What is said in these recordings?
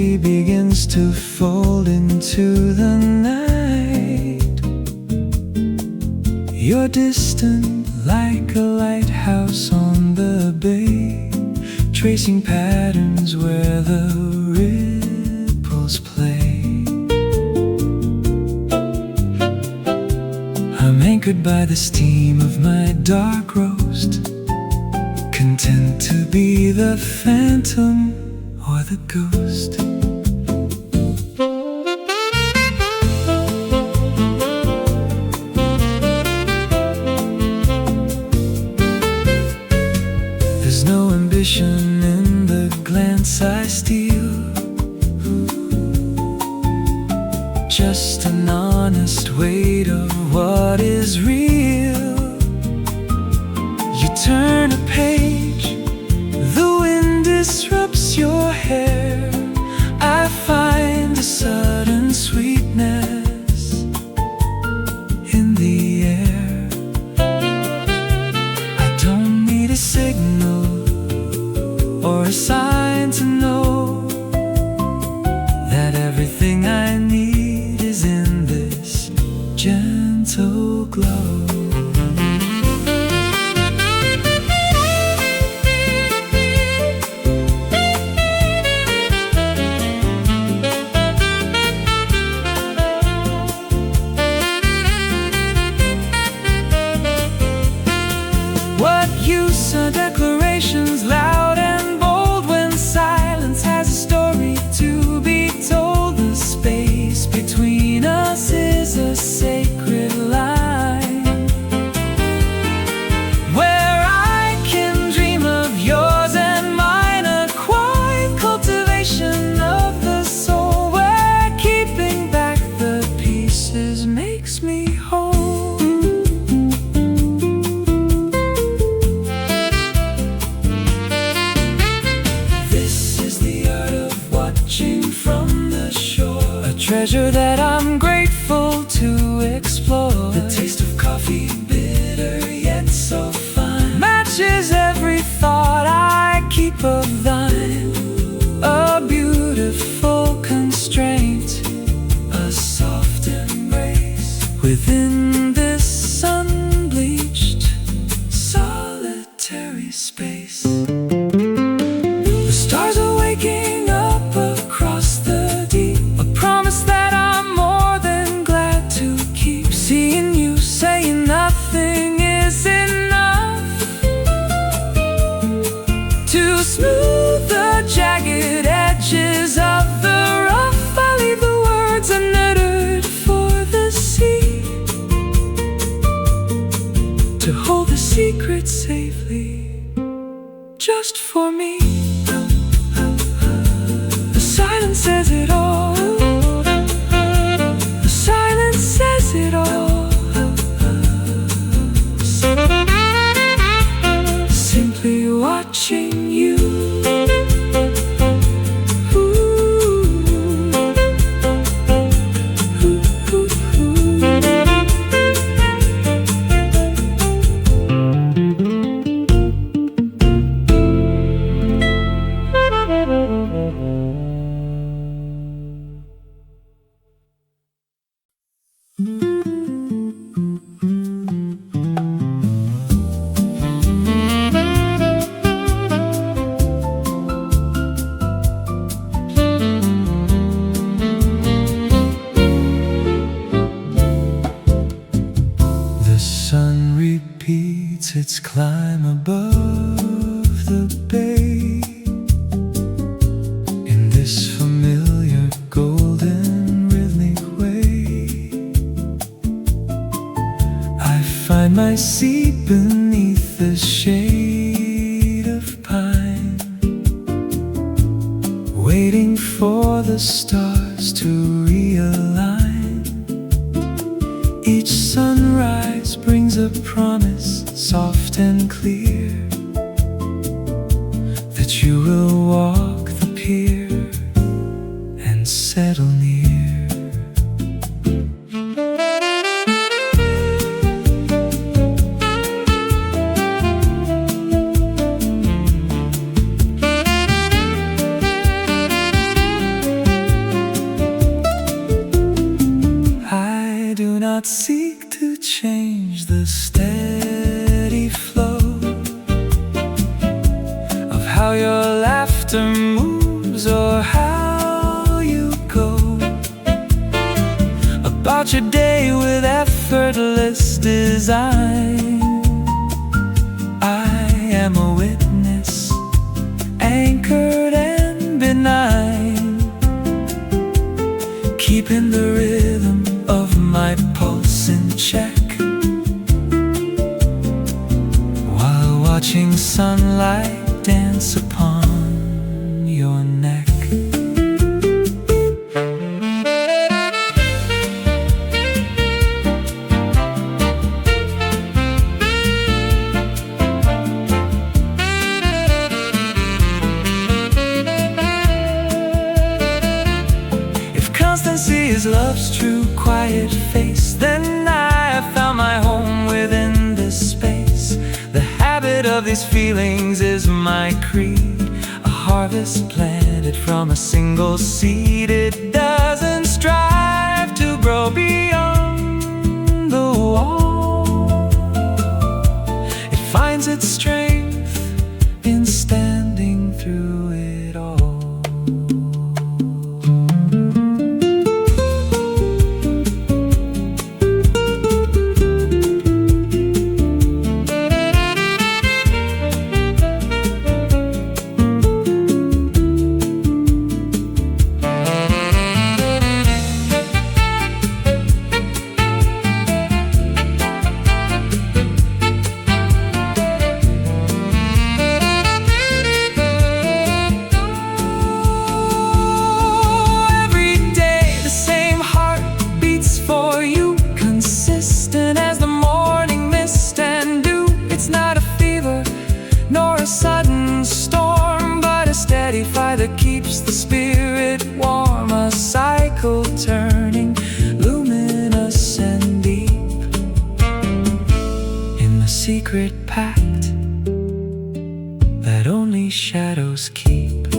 city begins to fold into the night. You're distant like a lighthouse on the bay, tracing patterns where the ripples play. I'm anchored by the steam of my dark roast, content to be the phantom or the ghost. There's no ambition in the glance I steal, just an honest weight of what is real. You turn a page, the wind disrupts your hair. I find a sudden sweetness in the air. I don't need a signal or a sign to know that everything I need is in this gentle glow. What use are declarations loud and bold when silence has a story to be told? The space between us is a sacred line, where I can dream of yours and mine, a quiet cultivation of the soul, where keeping back the pieces makes me whole. From the shore, a treasure that I'm grateful to explore. The taste of coffee, bitter yet so fine, matches every thought I keep of thine. A beautiful constraint, a soft embrace within this sun-bleached solitary space. The stars are waking up across the deep, a promise that I'm more than glad to keep. Seeing you, saying nothing is enough to smooth the jagged edges of the rough. I leave the words unuttered for the sea to hold the secret safely just for me. The silence says it all. The silence says it all. Simply watching you. Its climb above the bay in this familiar golden rhythmic way. I find my seat beneath the shade of pine, waiting for the stars to realign. Each sunrise brings a promise, soft and clear, that you will walk the pier and settle near. out your day with effortless design. I am a witness, anchored and benign, keeping the rhythm of my pulse in check, while watching sunlight dance upon your neck. If constancy is love's true quiet face, then I have found my home within this space. The habit of these feelings is my creed, a harvest planted from a single seed. It doesn't strive to grow beyond the wall. It finds its strength in standing through it all. That keeps the spirit warm, a cycle turning, luminous and deep, in the secret pact that only shadows keep.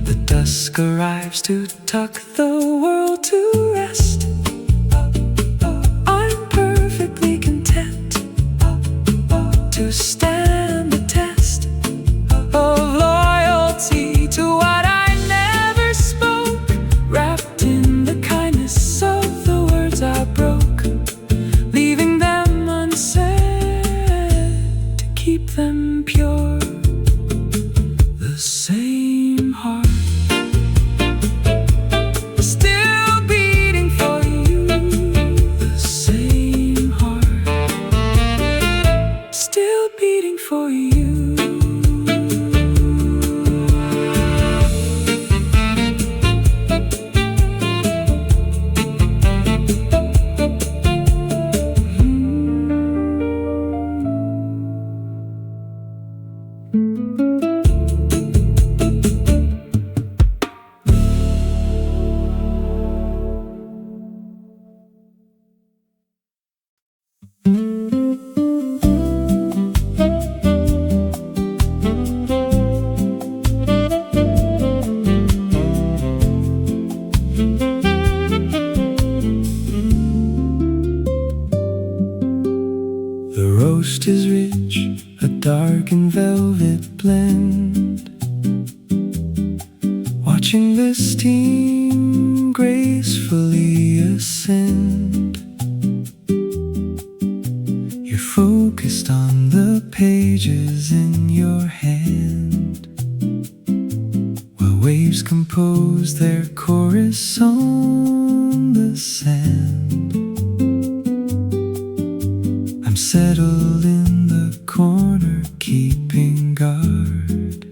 The dusk arrives to tuck the world to rest. I'm perfectly content to stand the test of loyalty to what I never spoke, wrapped in the kindness of the words I broke, leaving them unsaid to keep them pure. The same heart still beating for you, the same heart still beating for you. The roast is rich, a dark and velvet blend. Watching the steam gracefully ascend, you're focused on the pages in your hand, while waves compose their chorus on the sand. I'm settled in the corner, keeping guard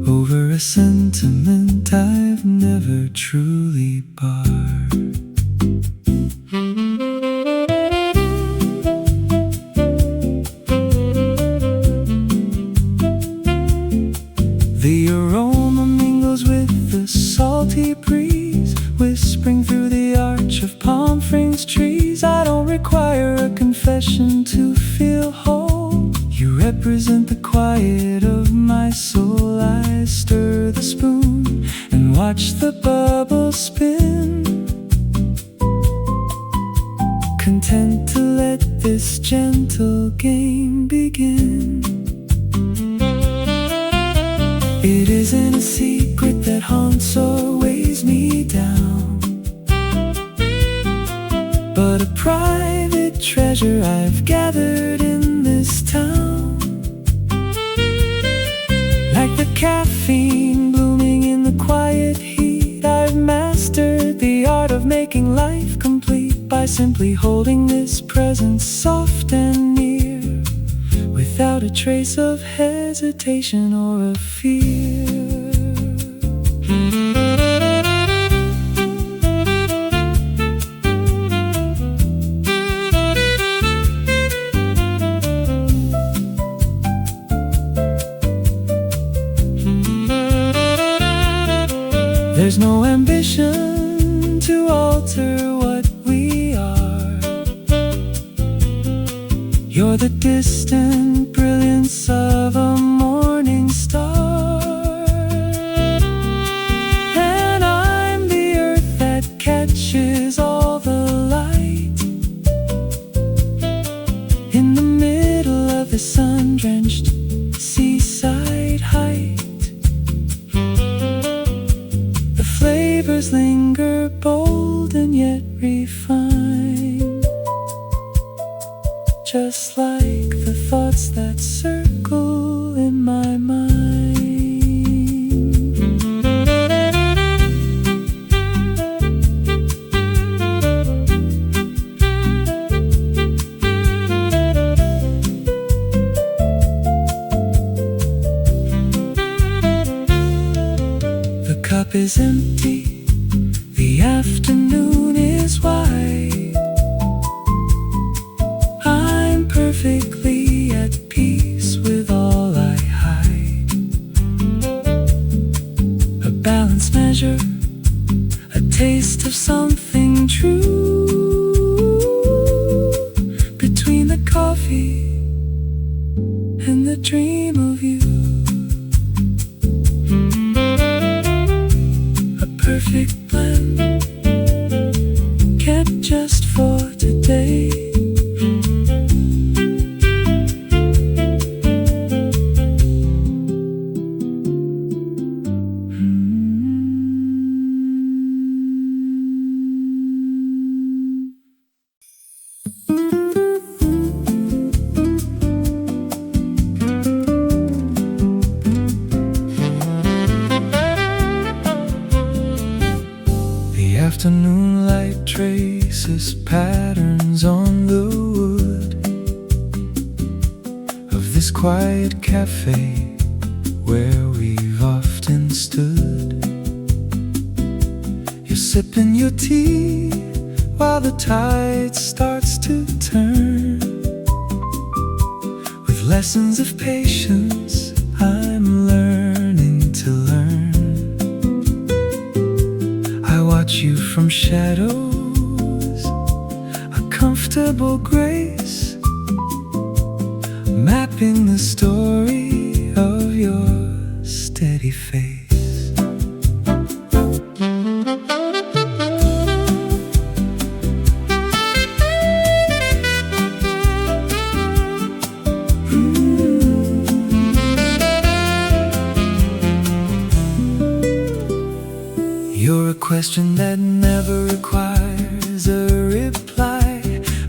over a sentiment I've never truly barred. The aroma mingles with the salty breeze, whispering through the arch of palm fringed trees. I don't require a confession to feel whole. You represent the quiet of my soul. I stir the spoon and watch the bubbles spin, content to let this gentle game begin. It isn't a secret that haunts or weighs me caffeine blooming in the quiet heat. I've mastered the art of making life complete by simply holding this presence soft and near, without a trace of hesitation or of fear. There's no ambition to alter what we are. You're the distant brilliance of a morning star, and I'm the earth that catches all the light in the middle of the sun-drenched seaside height. Flavors linger bold and yet refined, just like the thoughts that circle in my mind. The cup is empty, the afternoon is wide. I'm perfectly at peace with all I hide. A balanced measure, a taste of something true, between the coffee and the dream of you. Perfect blend, kept just for today. Afternoon light traces patterns on the wood of this quiet cafe where we've often stood. You're sipping your tea while the tide starts to turn, with lessons of patience I'm learning to learn. Watch you from shadows, a comfortable grace, mapping the story of your steady face. You're a question that never requires a reply,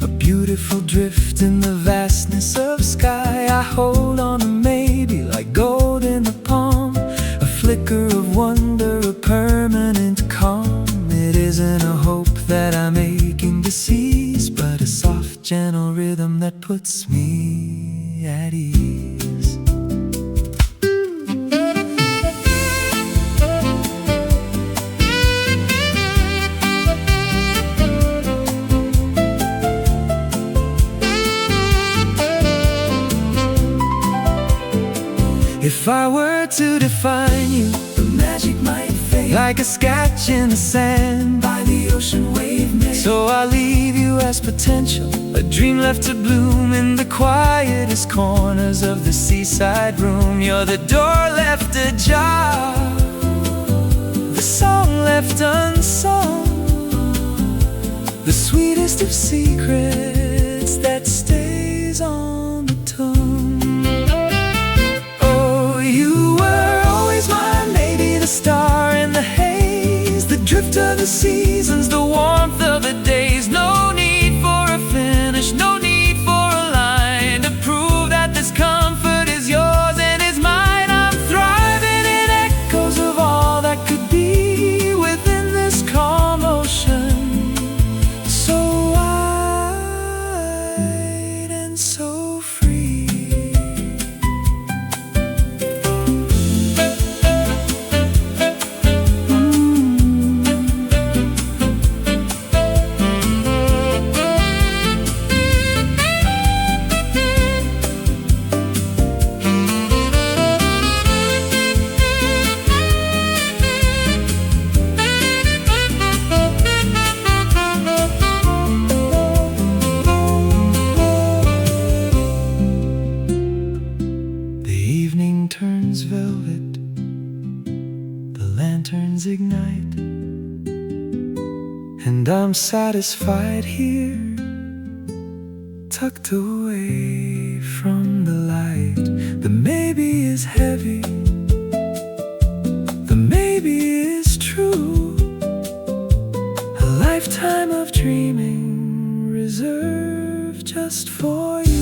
a beautiful drift in the vastness of sky. I hold on to maybe like gold in the palm, a flicker of wonder, a permanent calm. It isn't a hope that I'm aching to seize, but a soft, gentle rhythm that puts me at ease. If I were to define you, the magic might fade, like a sketch in the sand by the ocean wave made. So I'll leave you as potential, a dream left to bloom in the quietest corners of the seaside room. You're the door left ajar, the song left unsung, the sweetest of secrets that stays on the tongue. Star in the haze, the drift of the seasons, the warmth of the days. No need for a finish, no need for a line to prove that this comfort is yours and is mine. I'm thriving in passions ignite, and I'm satisfied here, tucked away from the light. The maybe is heavy, the maybe is true, a lifetime of dreaming reserved just for you.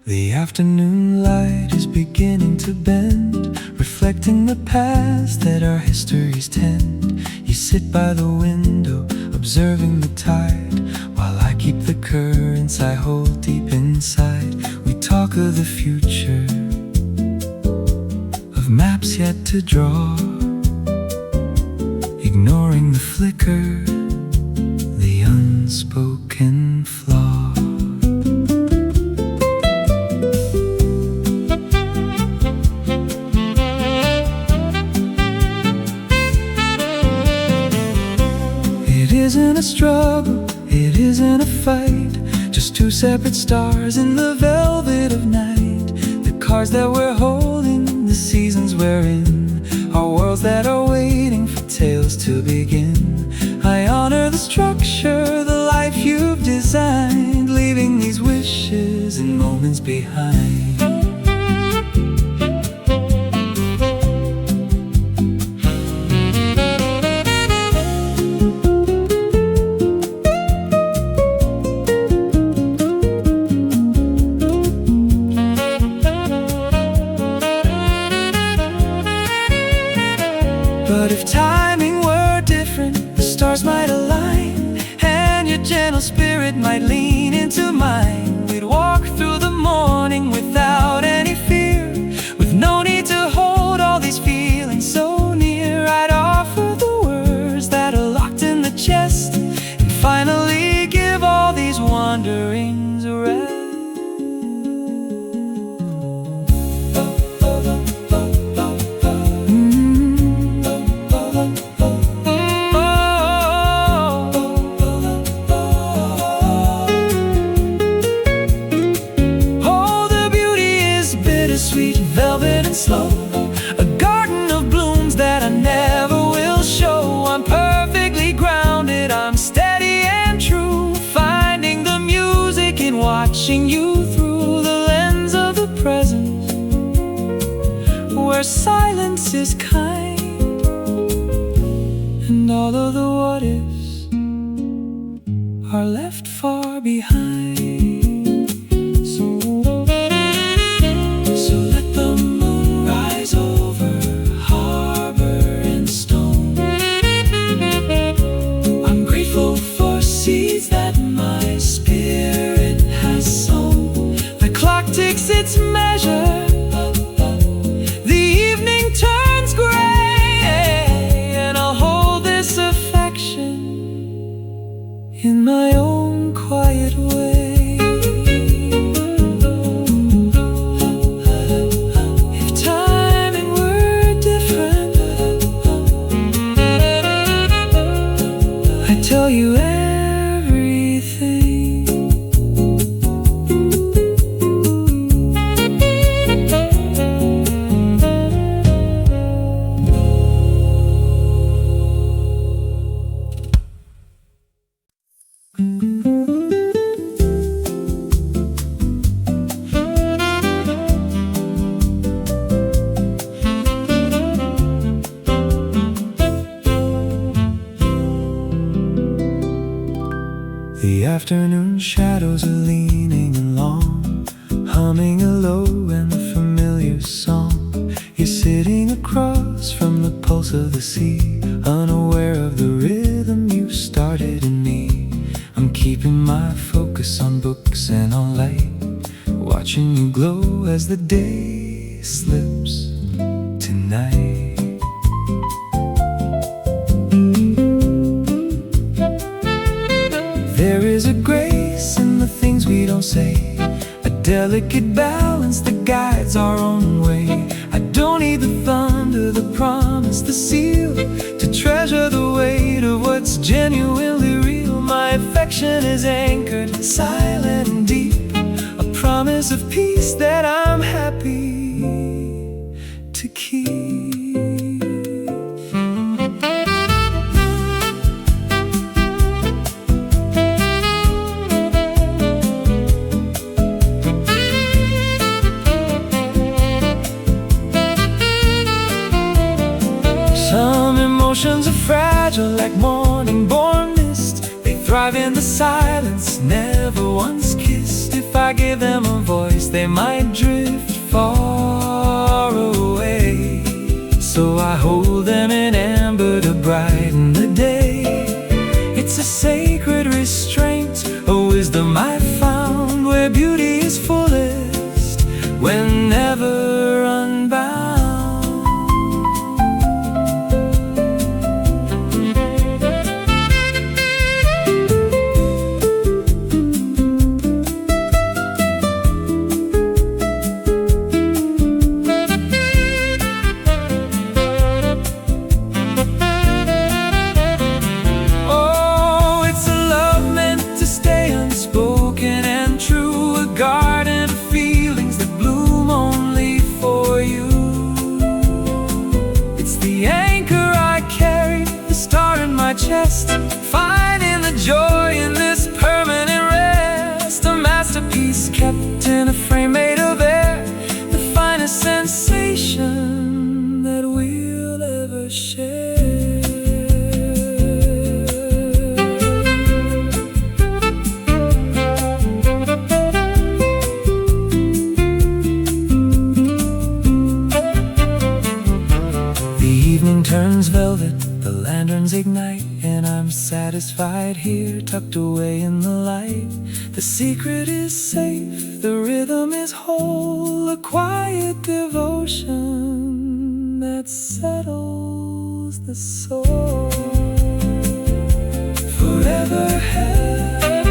The afternoon light is beginning to bend, reflecting the past that our histories tend. You sit by the window, observing the tide, while I keep the currents I hold deep inside. We talk of the future, of maps yet to draw, ignoring the flicker, the unspoken flaw. It isn't a struggle, it isn't a fight, just two separate stars in the velvet of night. The cards that we're holding, the seasons we're in, are worlds that are waiting for tales to begin. I honor the structure, the life you've designed, leaving these wishes and moments behind. But if timing were different, the stars might align, and your gentle spirit might lean into mine. We'd walk through the morning without any fear, with no need to hold all these feelings so near. I'd offer the words that are locked in the chest, and finally give all these wanderings a rest. Sweet velvet and slow, a garden of blooms that I never will show. I'm perfectly grounded, I'm steady and true, finding the music in watching you through the lens of the present, where silence is kind, and all of the what ifs are left far behind. Its measure, the evening turns gray, and I'll hold this affection in my own quiet way. If timing were different, I'd tell you everything. The afternoon shadows are leaning along, humming a low You're sitting across from the pulse of the sea, unaware of the rhythm you started in me. I'm keeping my focus on books and on light, watching you glow as the day slips tonight. There is a grace in the things we don't say, a delicate balance that guides our own way. I don't need the thunder, the promise, the seal, to treasure the weight of what's genuinely real. My affection is anchored, silent and deep, a promise of peace that I'm happy to keep. Some emotions are fragile like morning-born mist. They thrive in the silence, never once kissed. If I give them a voice, they might drift far away. So I hold them in amber to brighten the day. It's a sacred restraint, a wisdom I found where beauty is fullest, whenever unbound. Chest, finding the joy in this permanent rest. A masterpiece kept in a frame made of air, the finest sensation that we'll ever share. The evening turns velvet, the lanterns ignite, and I'm satisfied here, tucked away in the light. The secret is safe, the rhythm is whole, a quiet devotion that settles the soul. Forever held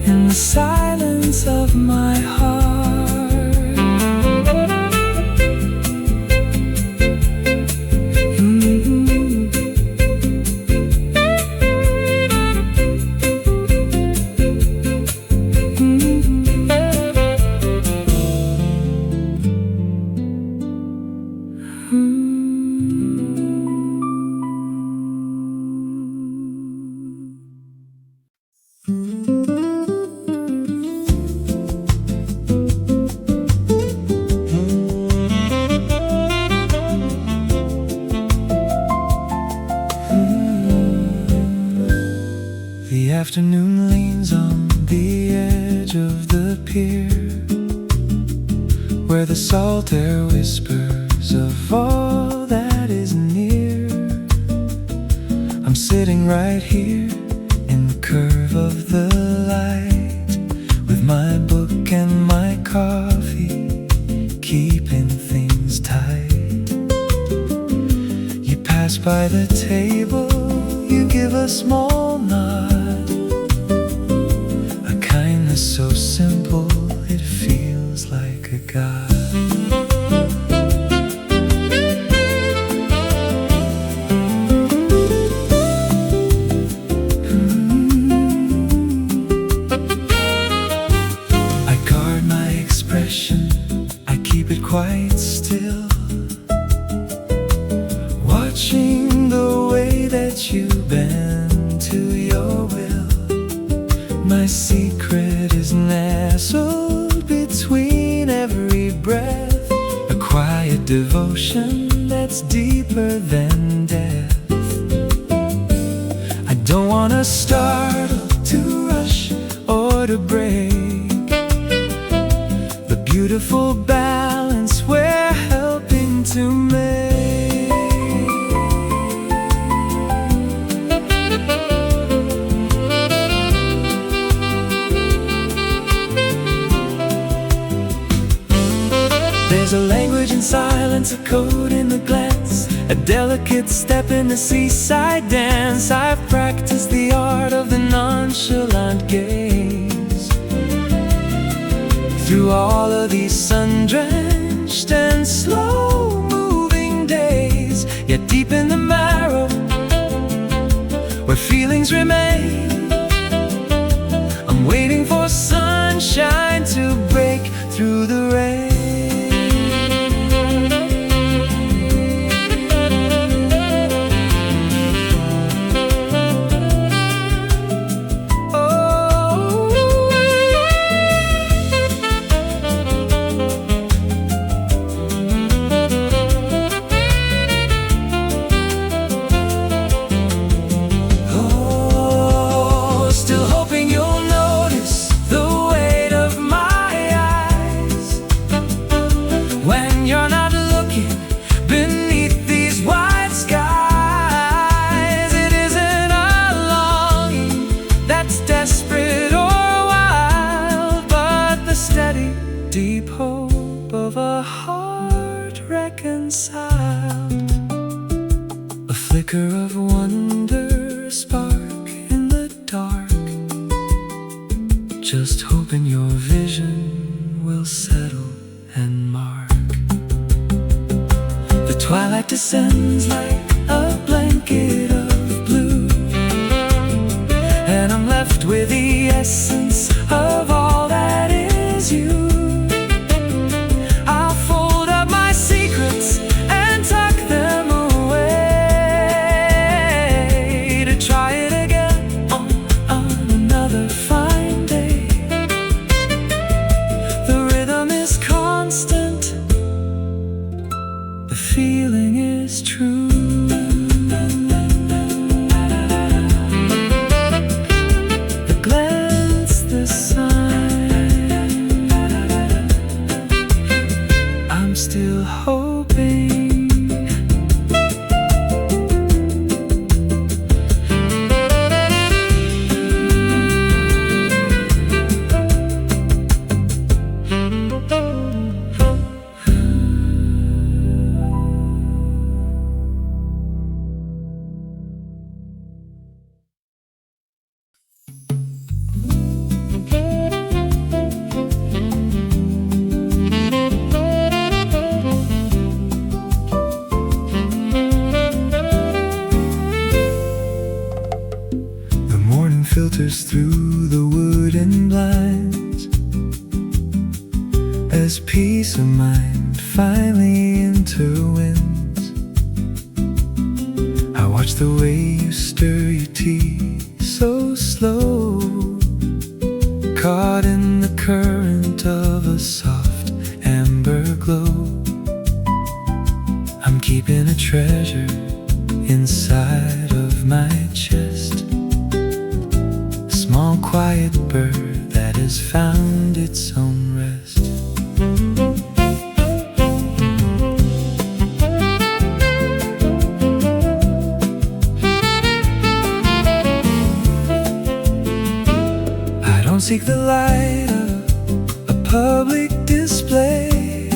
in the silence of my heart. The afternoon leans on the edge of the pier, where the salt air whispers of all that is near. I'm sitting right here in the curve of the light, with my book and my coffee, keeping things tight. You pass by the table, you give a small nod, a kindness so simple it feels like a god. I guard my expression, I keep it quite still, watching the way that you bend to your will. My secret is nestled between every breath, a quiet devotion that's deeper than death. I don't wanna startle, to rush, or to break. There's a language in silence, a code in the glance, a delicate step in the seaside dance. I've practiced the art of the nonchalant gaze through all of these sun-drenched and slow-moving days. Yet deep in the marrow, where feelings remain, I'm waiting for sunshine to break through the rain. Deep hope of a heart reconciled, a flicker of wonder, a spark in the dark, just hoping your vision will settle and mark. The twilight descends like a blanket of blue, and I'm left with the essence of all that is you. Feeling is true. The glance, the sign, I'm still hoping. Filters through the wooden blinds as peace of mind finally interwinds. I watch the way you stir your tea so slow, caught in the current of a soft amber glow. I'm keeping a treasure inside of my chest, small quiet bird that has found its own rest. I don't seek the light of a public display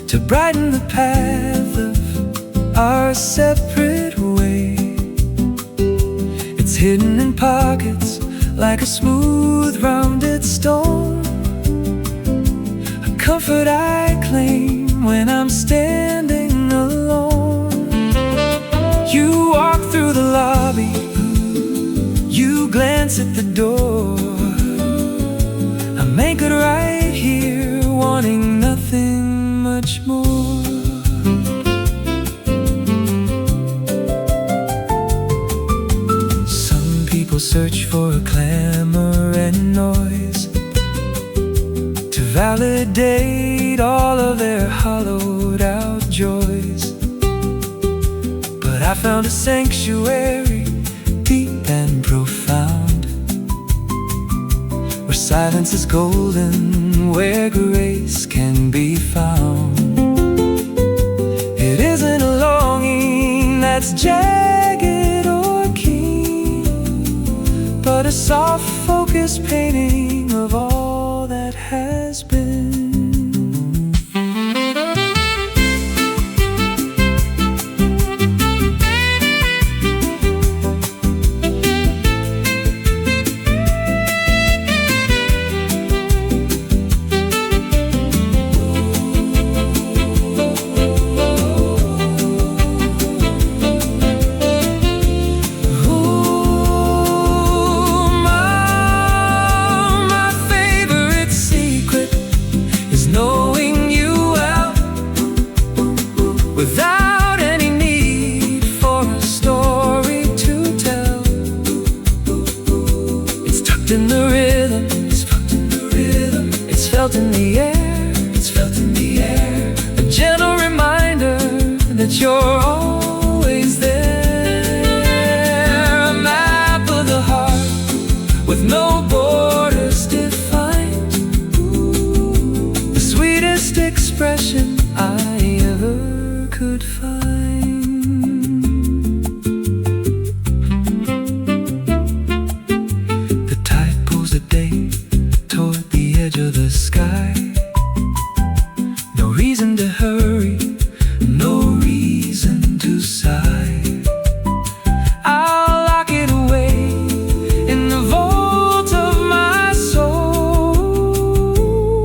to brighten the path of our separate way. It's hidden in pockets like a smooth rounded stone, a comfort I claim when I'm standing alone. You walk through the lobby, you glance at the door. I'm anchored right here, wanting nothing much more. Search for a clamor and noise to validate all of their hollowed out joys. But I found a sanctuary deep and profound, where silence is golden, where grace can be found. It isn't a longing that's jagged or keen, but a soft focused painting of all that has been. hooked in the rhythm. It's hooked in the rhythm. It's felt in the air. It's felt in the air. A gentle reminder that you're always there. A map of the heart with no borders defined. The sweetest expression I ever could find. The tide pulls the day toward the edge of the sky. No reason to hurry, no reason to sigh. I'll lock it away in the vault of my soul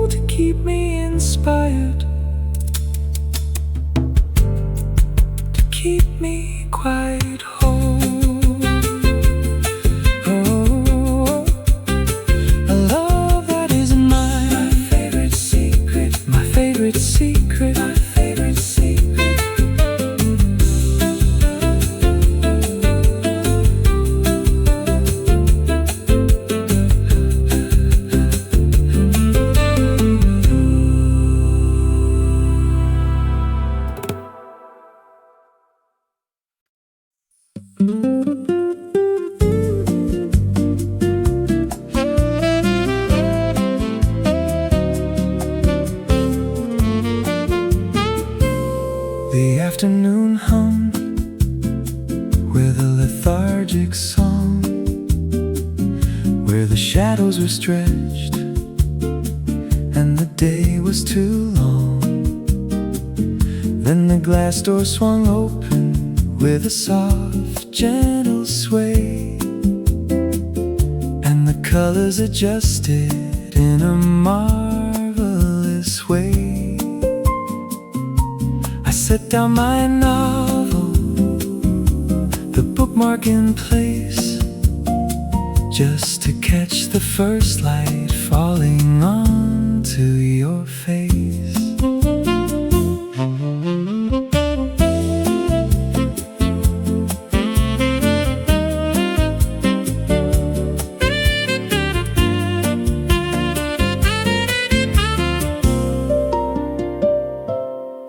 to keep me inspired, to keep me quite whole. Oh, a love that isn't mine. My favorite secret. My favorite secret. My favorite secret. The afternoon hummed with a lethargic song, where the shadows were stretched and the day was too long. Then the glass door swung open with a soft, gentle sway, and the colors adjusted in a marvelous way. I set down my novel, the bookmark in place, just to catch the first light falling onto your face.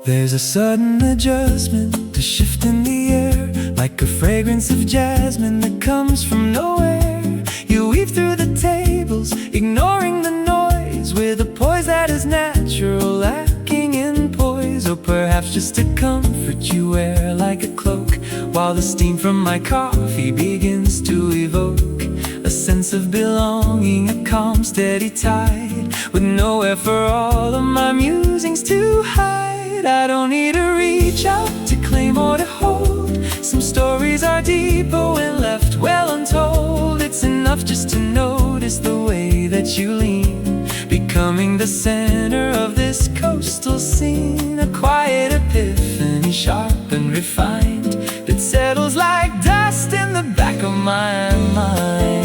There's a sudden adjustment, a shift in the air, like a fragrance of jasmine that comes from nowhere. You weave through the tables, ignoring the noise, with a poise that is natural, lacking in poise, or perhaps just a comfort you wear like a cloak, while the steam from my coffee begins to evoke a sense of belonging, a calm, steady tide, with nowhere for all of my musings to hide. I don't need to reach out to claim or to hold. Some stories are deeper when left well untold. It's enough just to notice the way that you lean, becoming the center of this coastal scene. A quiet epiphany, sharp and refined, that settles like dust in the back of my mind.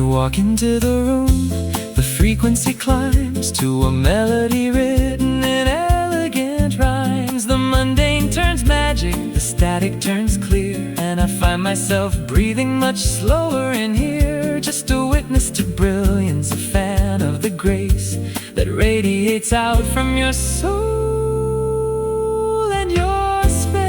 Walk into the room, the frequency climbs to a melody written in elegant rhymes. The mundane turns magic, the static turns clear, and I find myself breathing much slower in here. Just a witness to brilliance, a fan of the grace that radiates out from your soul and your space.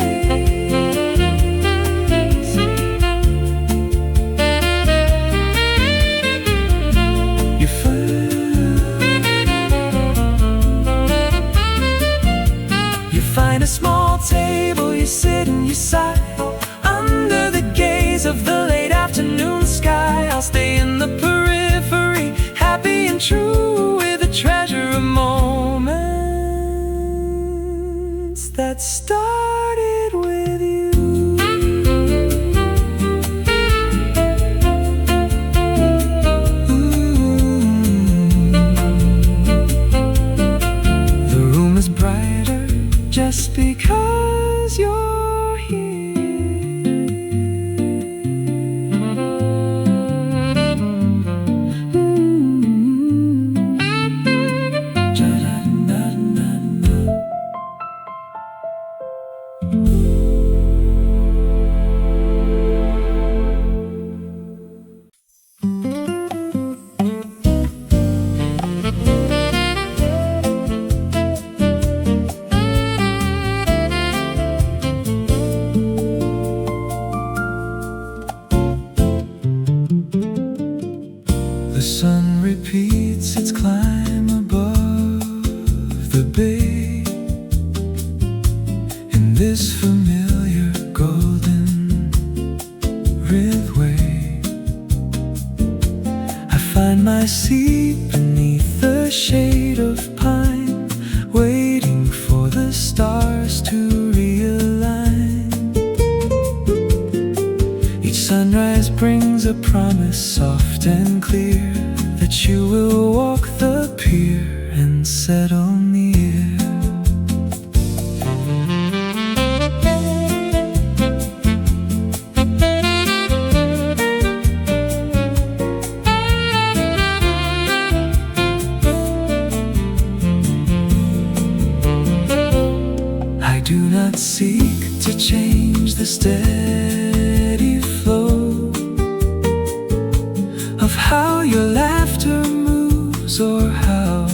Find a small table, you sit and you sigh under the gaze of the late afternoon sky. I'll stay in the periphery, happy and true, with a treasure of moments that started with you. The room is brighter just because you're here. seat beneath the shade of pine, waiting for the stars to realign. Each sunrise brings a promise soft and clear, that you will walk the pier and settle near. I do not seek to change the steady flow of how your laughter moves or how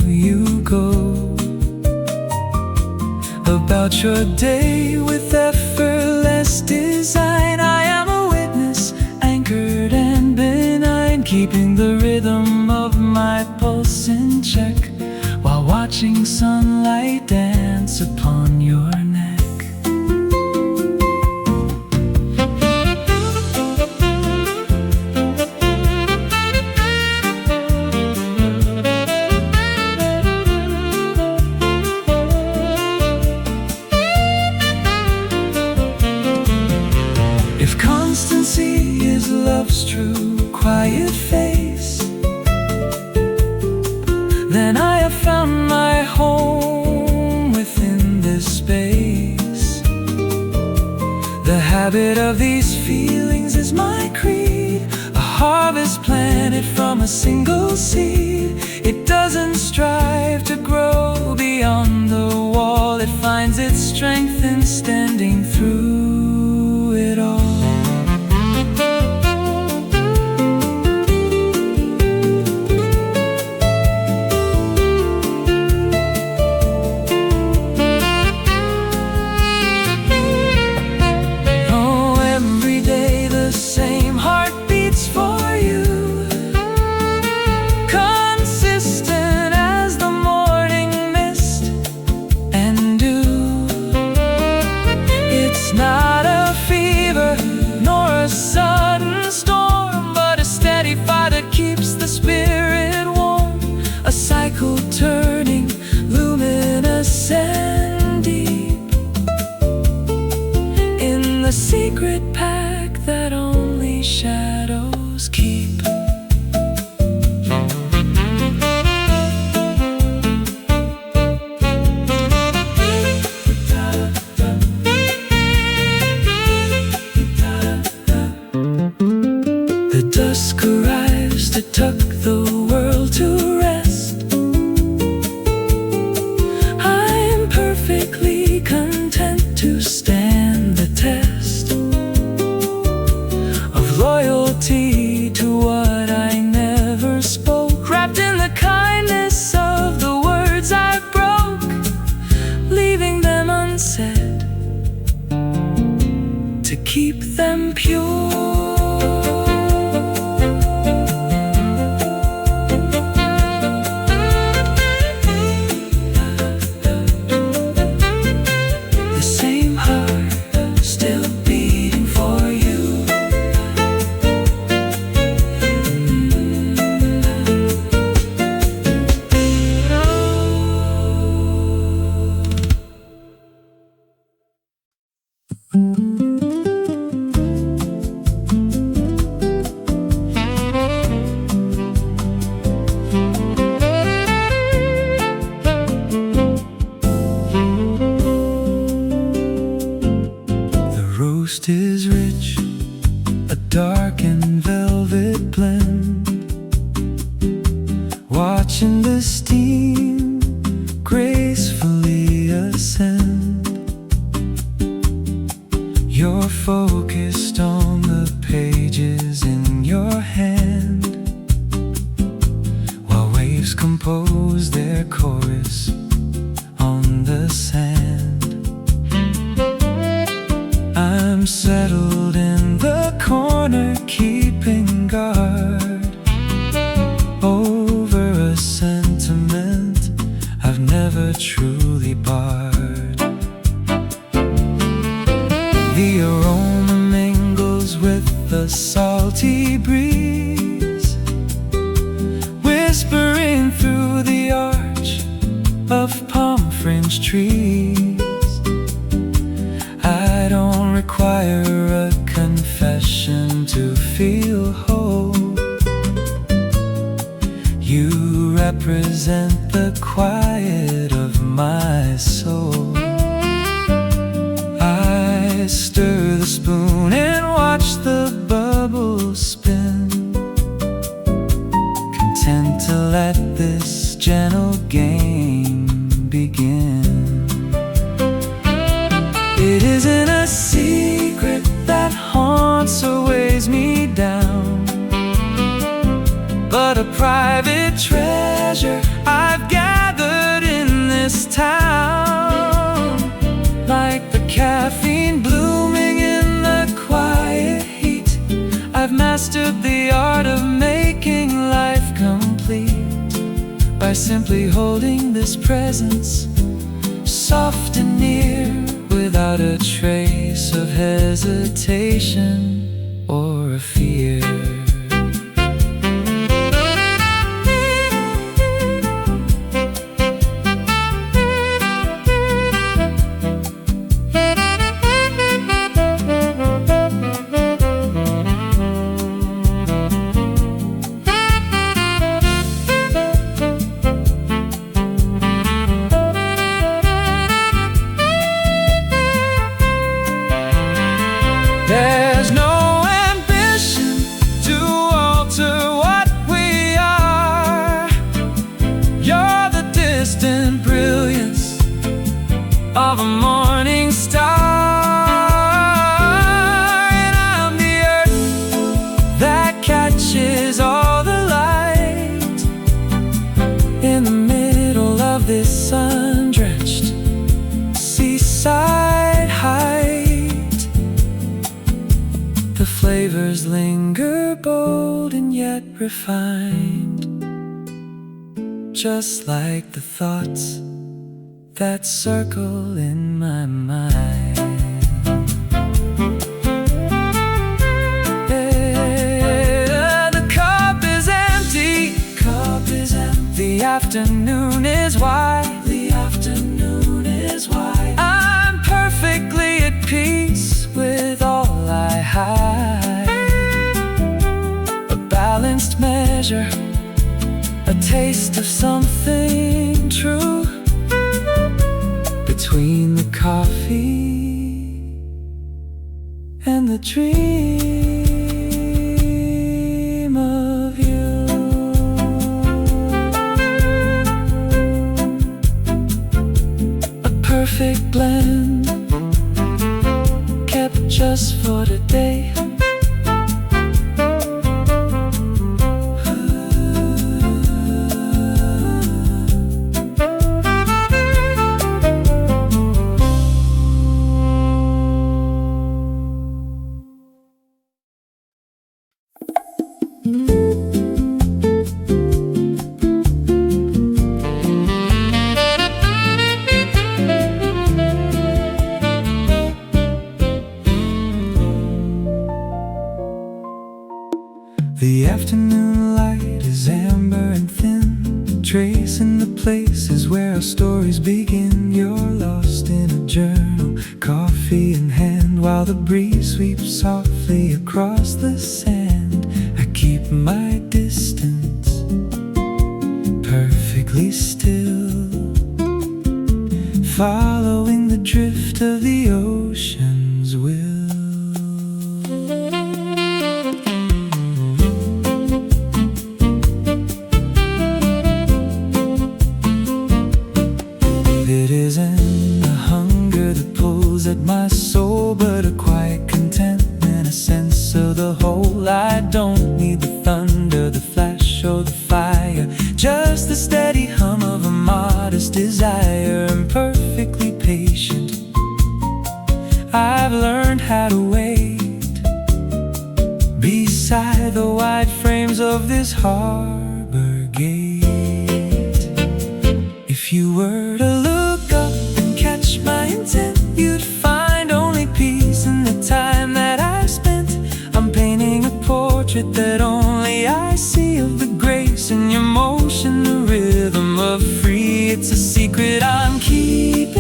you go about your day with effortless design. I am a witness, anchored and benign, keeping the rhythm of my pulse in check, while watching sunlight dance upon your neck. If constancy is love's true quiet face, then I have found my home within this space. The habit of these feelings is my creed, a harvest planted from a single seed. It doesn't strive to grow beyond the wall, it finds its strength in standing through it all. Turning, luminous and deep, in the secret pack that only shadows keep. The dusk arrives to tuck the world to rest. I'm perfectly content to stand the test of loyalty to what I never spoke, wrapped in the kindness of the words I broke, leaving them unsaid to keep them pure. Is rich, a dark and velvet blend, watching the steam gracefully ascend. You're focused on the pages in your hand, while waves compose their chorus on the sand. I'm settled in the corner, keeping guard over a sentiment I've never truly barred. The aroma mingles with the salty breeze, orange trees. I don't require a confession to feel whole. You represent the quiet of my soul. I stir the spoon and watch the bubbles spin, content to let this gentle game begin. It isn't a secret that haunts or weighs me down, but a private treasure I've gathered in this town. Like the caffeine blooming in the quiet heat, I've mastered the art of making life complete by simply holding this presence, soft and near, without a trace of hesitation or a fear. There's no ambition to alter what we are. You're the distant brilliance of a morning star, and I'm the earth that catches all the light in the middle of this sun-drenched seaside height. The flavors linger bold and yet refined, just like the thoughts that circle in my mind. Yeah, the cup is empty, the afternoon is wide, I'm perfectly at peace with all I hide. A balanced measure, a taste of something true, between the coffee and the dream of you. A perfect blend, kept just for today. The afternoon light is amber and thin, tracing the places where our stories begin. You're lost in a journal, coffee in hand, while the breeze sweeps softly across the sand. I keep my distance, perfectly still, following the drift of the ocean's will. It isn't a hunger that pulls at my soul, but a quiet contentment, a sense of the whole. I don't need the thunder, the flash, or the fire, just the steady hum of a modest desire. I'm perfectly patient, I've learned how to wait beside the wide frames of this harbor gate. If you were to look up and catch my intent, you'd find only peace in the time that I spent. I'm painting a portrait that only I see of the grace in your motion, the rhythm of free. It's a secret I'm keeping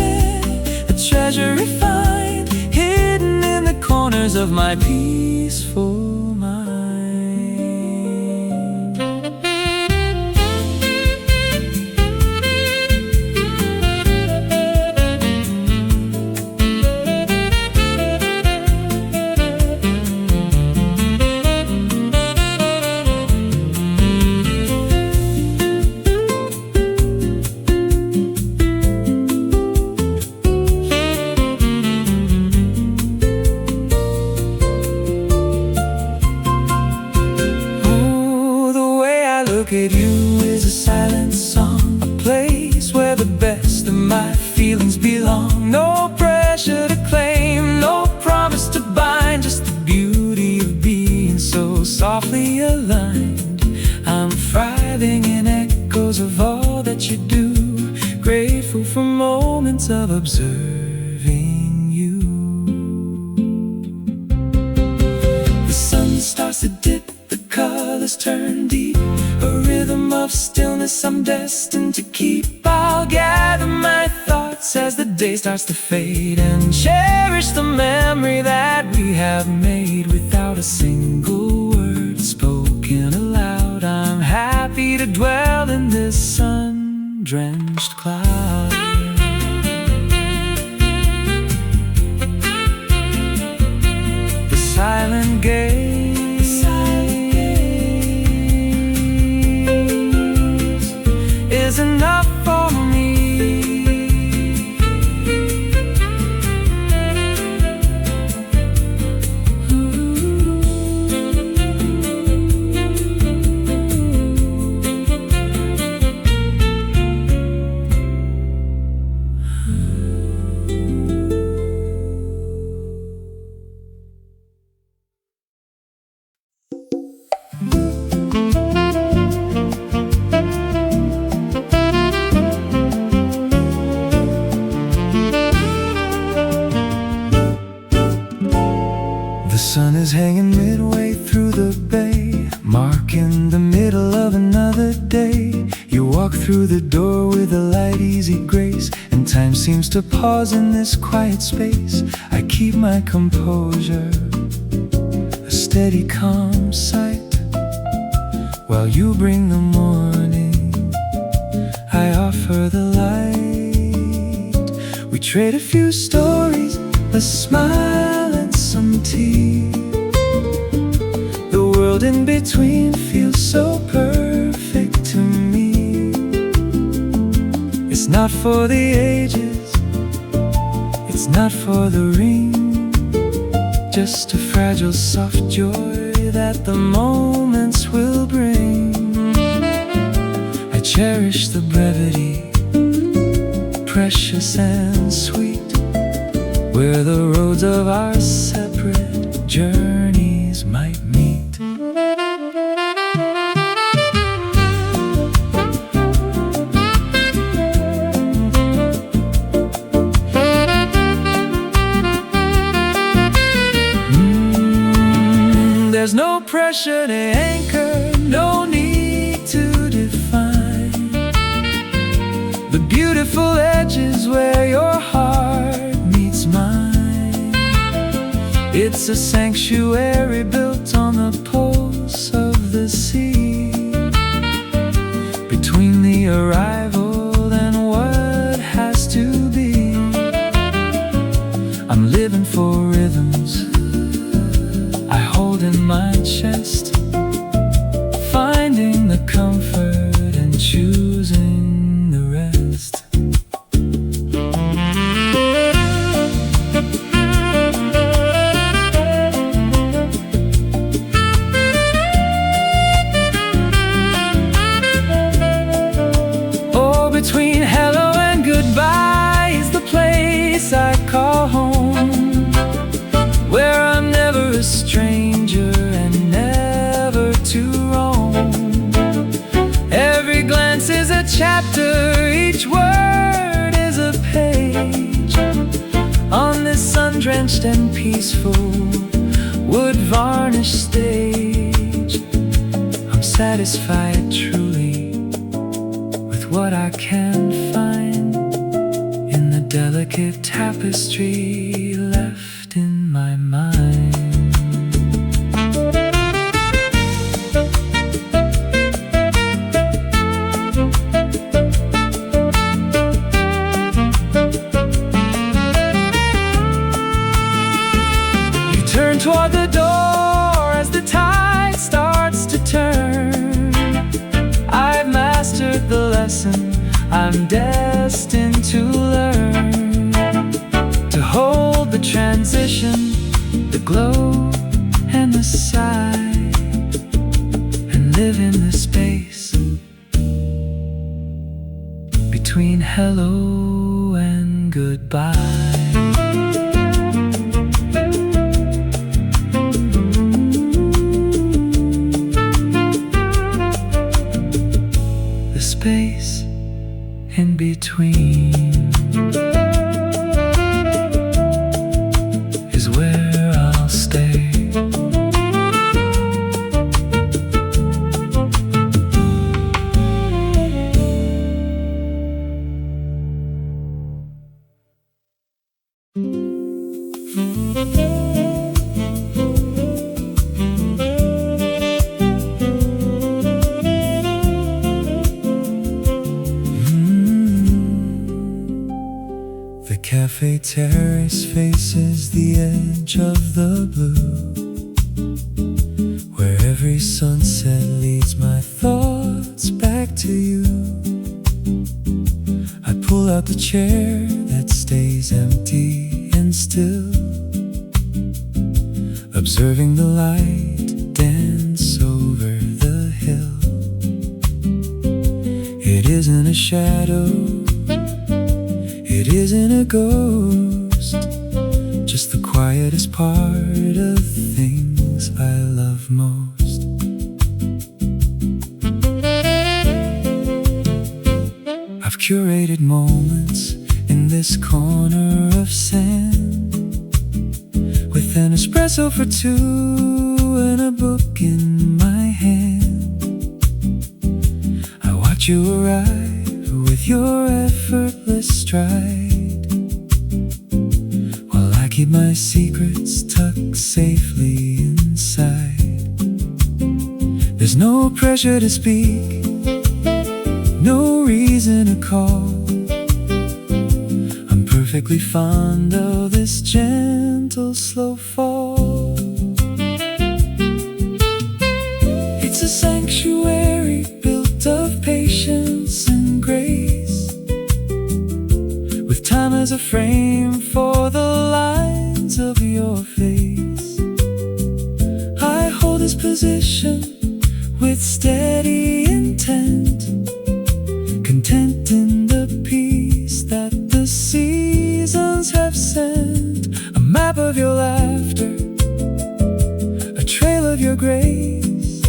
tears of my peaceful mind. At you is a silent song, a place where the best of my feelings belong. No pressure to claim, no promise to bind, just the beauty of being so softly aligned. I'm thriving in echoes of all that you do, grateful for moments of observing you. The sun starts to dip, the colors turn deep, a rhythm of stillness I'm destined to keep. I'll gather my thoughts as the day starts to fade and cherish the memory that we have made without a single word spoken aloud. I'm happy to dwell in this sun-drenched cloud. The silent gaze is enough for me. The sun is hanging midway through the bay, marking the middle of another day. You walk through the door with a light, easy grace, and time seems to pause in this quiet space. I keep my composure, a steady, calm sight, while you bring the morning. I offer the light. We trade a few stories, a smile and some tea. The world in between feels so perfect to me. It's not for the ages, it's not for the ring, just a fragile soft joy that the moments will bring. I cherish the brevity, precious and sweet, where the roads of our separate journeys might meet. There's no pressure to anchor, no need to define the beautiful edges where your heart meets mine. It's a sanctuary built on the pulse of the sea, between the arrival and what has to be. I'm living for rhythms I hold in my chest, finding the comfort and choosing the rest. Oh, between hello and goodbye is the place I call home, where I'm never a stranger and never to roam. Every glance is a chapter, each word is a page on this sun-drenched and peaceful wood-varnished stage. I'm satisfied truly with what I can find in the delicate tapestry left in my mind. the door as the tide starts to turn. I've mastered the lesson I'm destined to learn. To hold the transition, the glow and the sigh, and live in the space between hello and goodbye. The space in between is where I'll stay. The cafe terrace faces the edge of the blue, where every sunset leads my thoughts back to you. I pull out the chair that stays empty and still, observing the light dance over the hill. It isn't a shadow, it isn't a ghost, just the quietest part of things I love most. I've curated moments in this corner of sand, with an espresso for two and a book in my hand. I watch you arrive with your effortless stride, while I keep my secrets tucked safely inside. There's no pressure to speak, no reason to call. I'm perfectly fond of this gentle, slow fall. It's a sanctuary built of patience and grace, with time as a frame for the lines of your face. I hold this position with steady intent, content in the peace that the seasons have sent. A map of your laughter, a trail of your grace,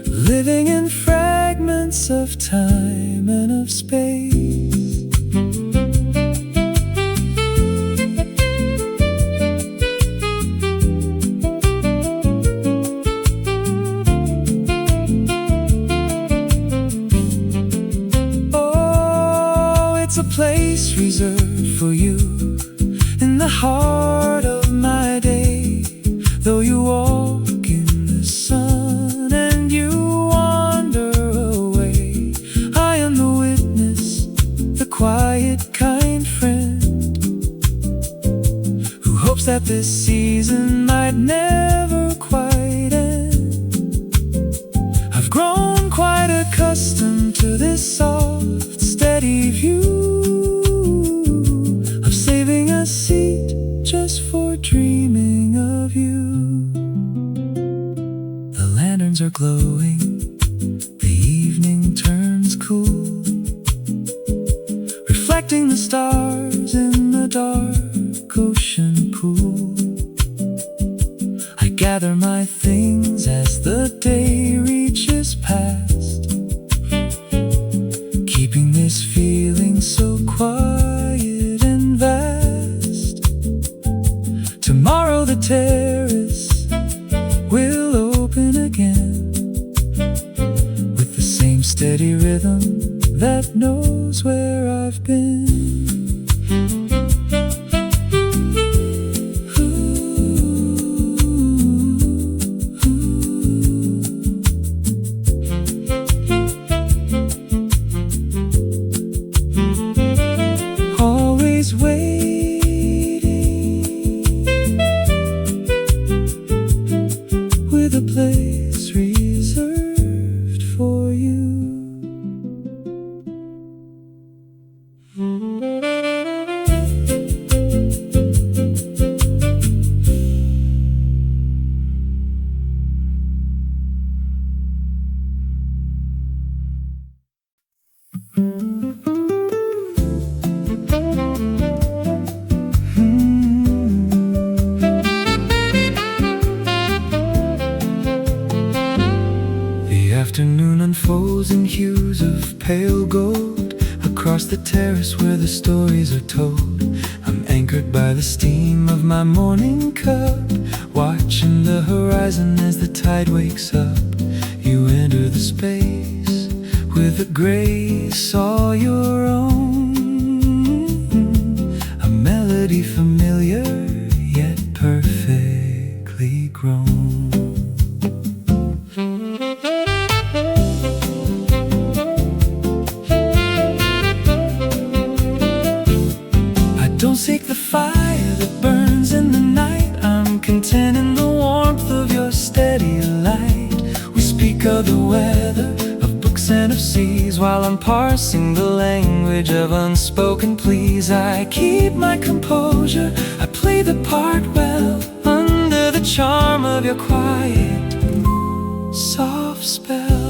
living in fragments of time and of space. It's a place reserved for you in the heart of my day. Though you walk in the sun and you wander away, I am the witness, the quiet, kind friend, who hopes that this season might never quite end. I've grown quite accustomed to this soft, steady view, saving a seat just for dreaming of you. The lanterns are glowing, the evening turns cool, reflecting the stars in the dark ocean pool. I gather my things as the day reaches past, keeping this feeling so quiet and vast. Tomorrow the terrace will open again, with the same steady rhythm that knows where I've been. Always waiting, pale gold across the terrace where the stories are told. I'm anchored by the steam of my morning cup, watching the horizon as the tide wakes up. You enter the space with a grace all your own, a melody familiar yet perfectly grown. Don't seek the fire that burns in the night. I'm content in the warmth of your steady light. We speak of the weather, of books and of seas, while I'm parsing the language of unspoken pleas. I keep my composure, I play the part well, under the charm of your quiet, soft spell.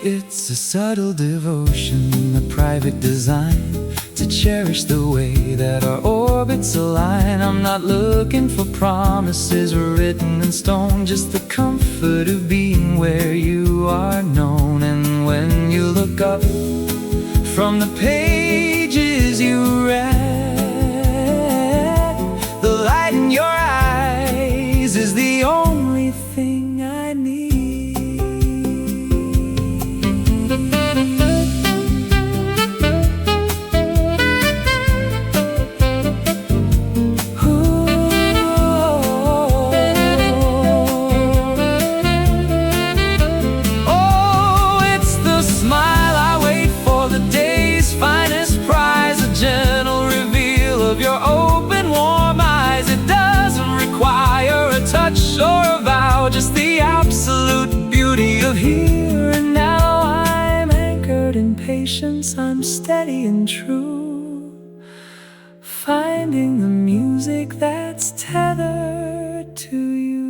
It's a subtle devotion, a private design, to cherish the way that our orbits align. I'm not looking for promises written in stone, just the comfort of being where you are known. And when you look up from the pages you read, the light in your eyes is the only thing I need. Or a vow, just the absolute beauty of here and now. I'm anchored in patience, I'm steady and true, finding the music that's tethered to you.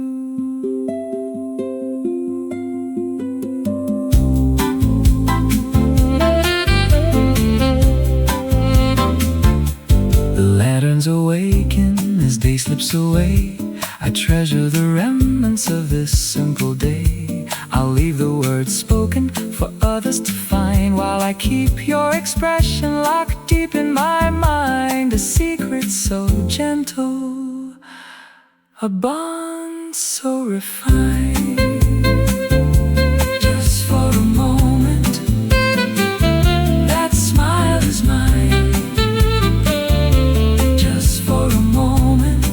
The lanterns awaken as day slips away. I treasure the remnants of this simple day. I'll leave the words spoken for others to find, while I keep your expression locked deep in my mind. A secret so gentle, a bond so refined. Just for a moment, that smile is mine. Just for a moment.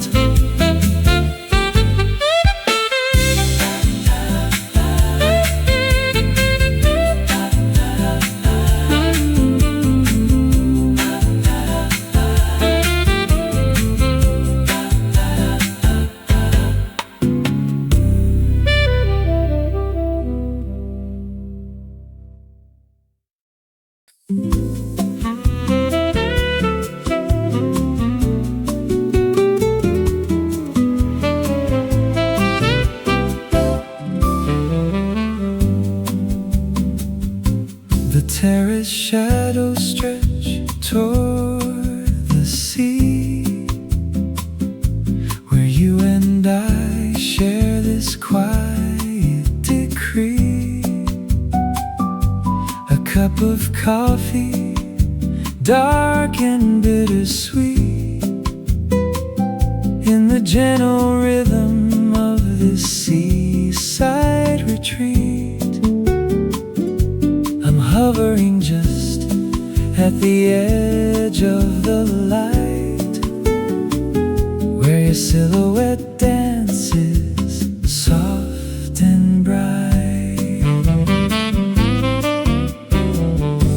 The terrace shadows stretch toward the sea, where you and I share this quiet decree. A cup of coffee, dark and bittersweet, in the gentle rhythm of this seaside retreat. I'm hovering just at the edge of the light, where your silhouette dances soft and bright.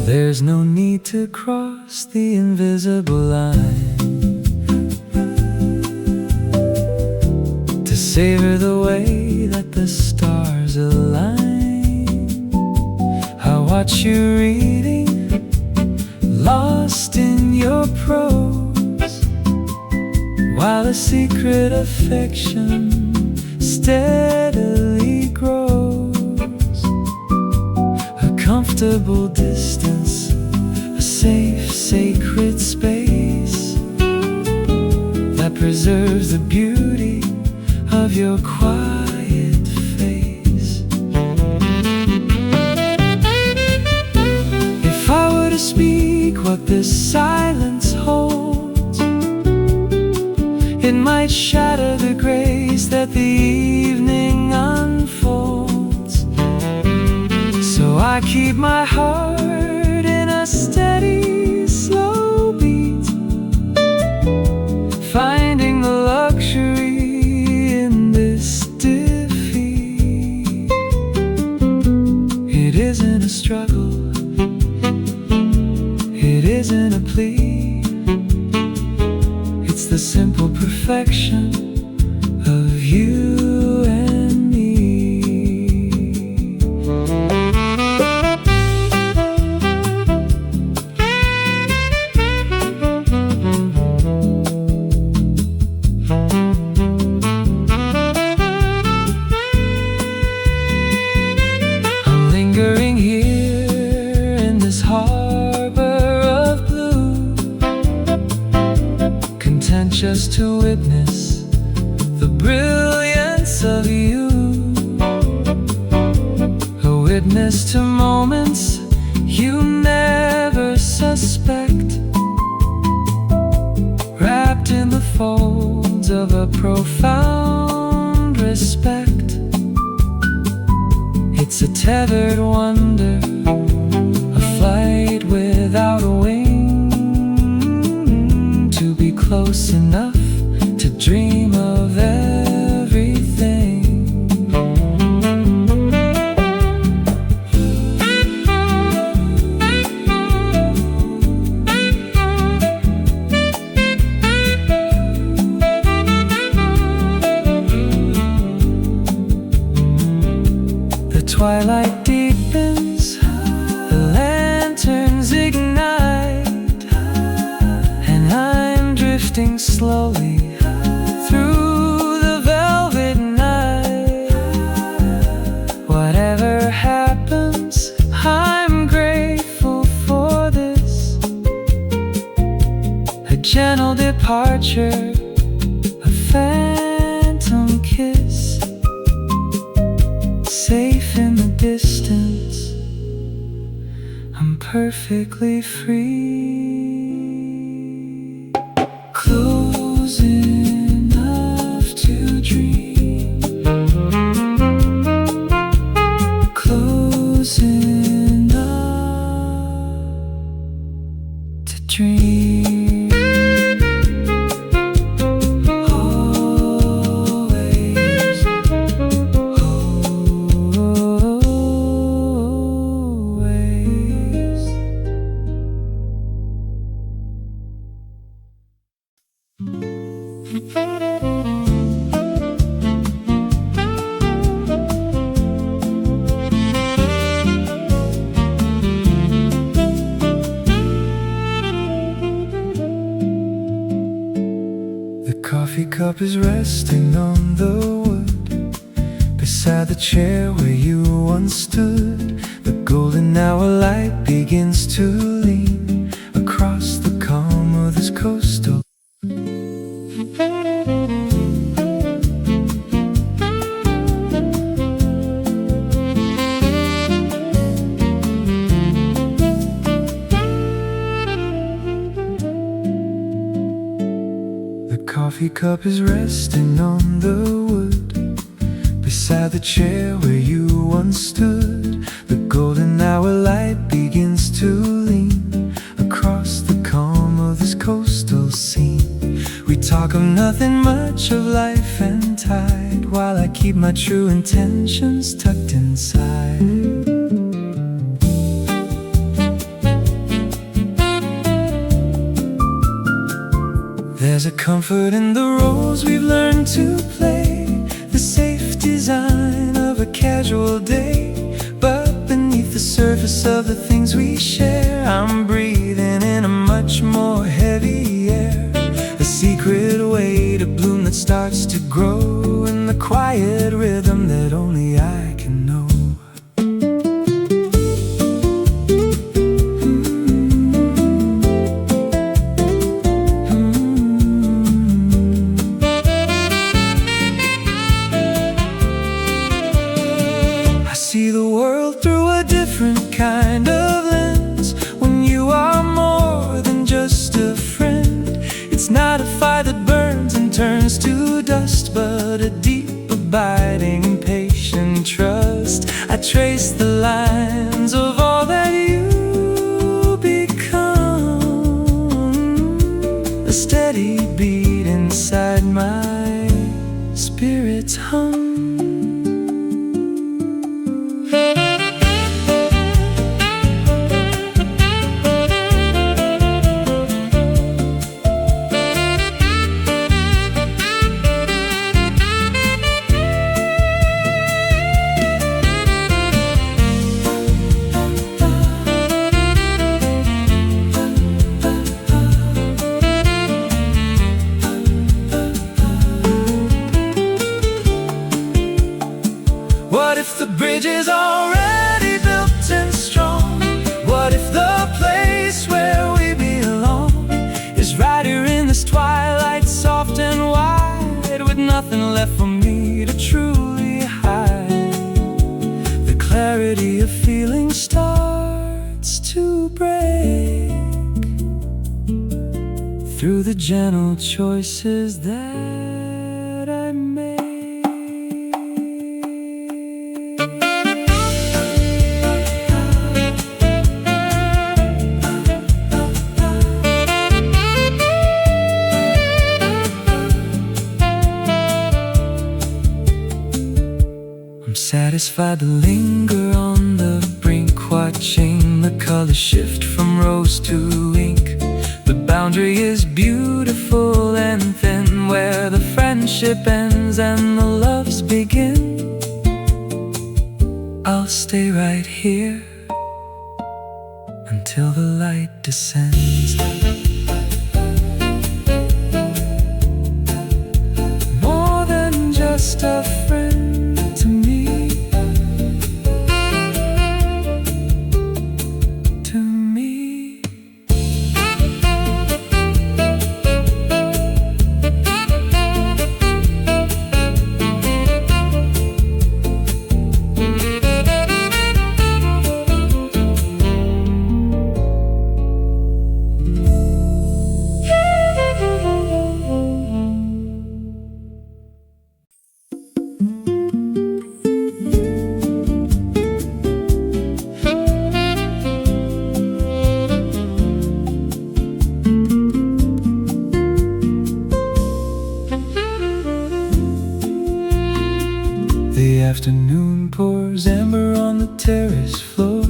There's no need to cross the invisible line to savor the way that the stars align. I watch you reading, lost in your prose, while a secret affection steadily grows. comfortable distance, a safe, sacred space that preserves the beauty of your quiet face. If I were to speak what this silence holds, it might shatter the grace that the evening unfolds. So I keep my heart in a steady, slow beat, finding the luxury in this defeat. It isn't a struggle, it isn't a plea, it's the simple perfection of you and me. I'm lingering here in this harbor of blue, content just to witness the brilliance of you, a witness to moments you never suspect, wrapped in the folds of a profound respect. It's a tethered wonder, a flight without a wing, to be close enough to dream of everything. The twilight deepens, the lanterns ignite, and I'm drifting slowly through the velvet night. Whatever happens, I'm grateful for this, a gentle departure, a phantom kiss, safe in the distance, I'm perfectly free. Close enough to dream, close enough to dream. Always, always. The coffee cup is resting on the wood beside the chair where you once stood. The golden hour light begins to lean across the calm of this coastal. The coffee cup is resting on the wood beside the chair where you once stood. The golden hour light begins to lean across the calm of this coastal scene. We talk of nothing much, of life and tide, while I keep my true intentions tucked inside. There's a comfort in the roles we've learned to play, the safe design of a casual day. But beneath the surface of the things we share, I'm breathing in a much more heavy air, a secret way to bloom that starts to grow in the quiet rhythm that only I can know. not a fire that burns and turns to dust, but a deep, abiding, patient trust. I trace the lines of all that you become, a steady beat inside my spirit's hum. What if the bridge is already built and strong? What if the place where we belong is right here in this twilight, soft and wide, with nothing left for me to truly hide? The clarity of feeling starts to break through the gentle choices that I make. Satisfied to linger on the brink, watching the colors shift from rose to ink. The boundary is beautiful and thin, where the friendship ends and the loves begin. I'll stay right here until the light descends. More than just a friend to me. The afternoon pours amber on the terrace floor,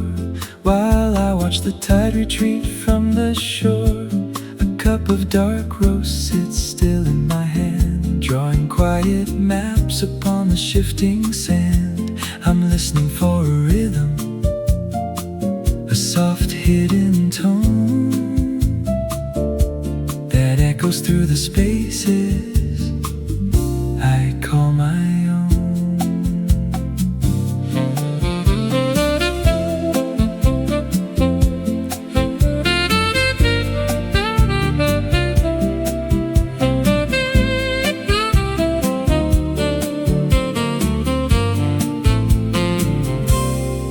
while I watch the tide retreat from the shore. A cup of dark roast sits still in my hand, drawing quiet maps upon the shifting sand. I'm listening for a rhythm, a soft hidden tone that echoes through the spaces I call my own.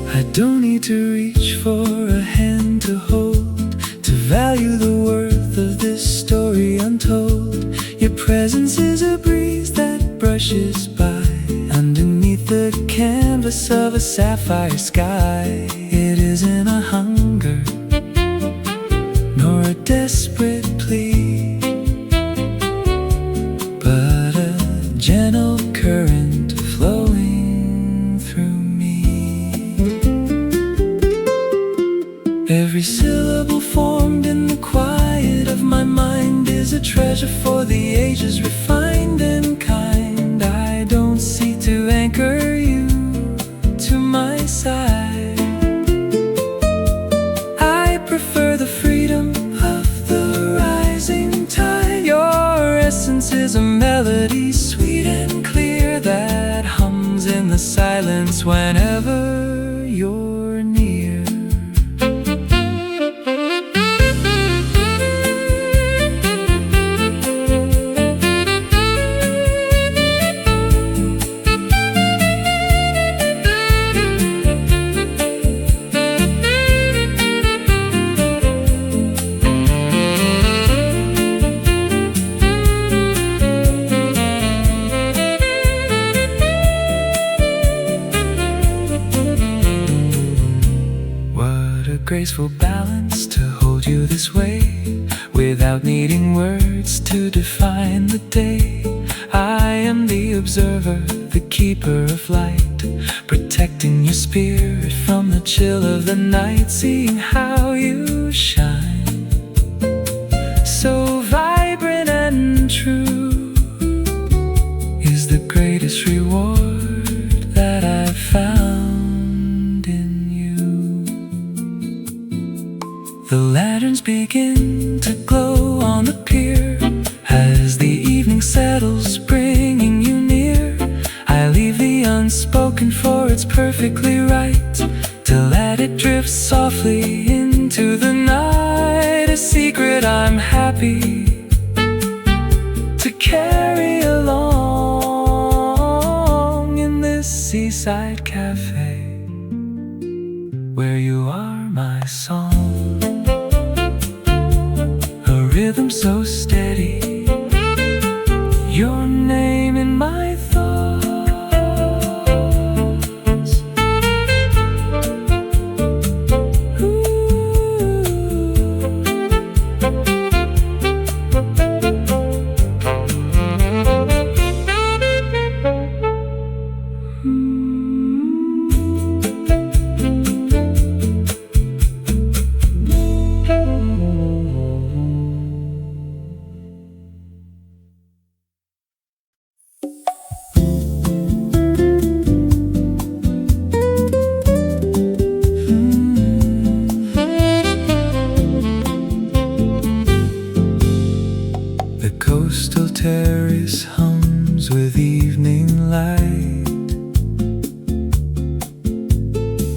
I don't need to reach for a hand to hold, to value the worth of this story untold. Your presence is a breeze that brushes by underneath the canvas of a sapphire sky. It isn't a hunger nor a desperate plea, but a gentle current flowing through me. Every syllable formed in the quiet of my mind is a treasure for the ages, refined and kind. I don't seek to anchor you to my side. I prefer the freedom of the rising tide. Your essence is a melody sweet and clear that hums in the silence whenever you're near. graceful balance to hold you this way, without needing words to define the day. I am the observer, the keeper of light, protecting your spirit from the chill of the night, seeing how you shine, so vibrant and true, is the greatest reward that I've found in you. The lanterns begin to glow on the pier as the evening settles, bringing you near. I leave the unspoken, for it's perfectly right to let it drift softly into the night. A secret I'm happy to carry along in this seaside cafe, where you are my song, a rhythm so steady, your name in my thoughts. The coastal terrace hums with evening light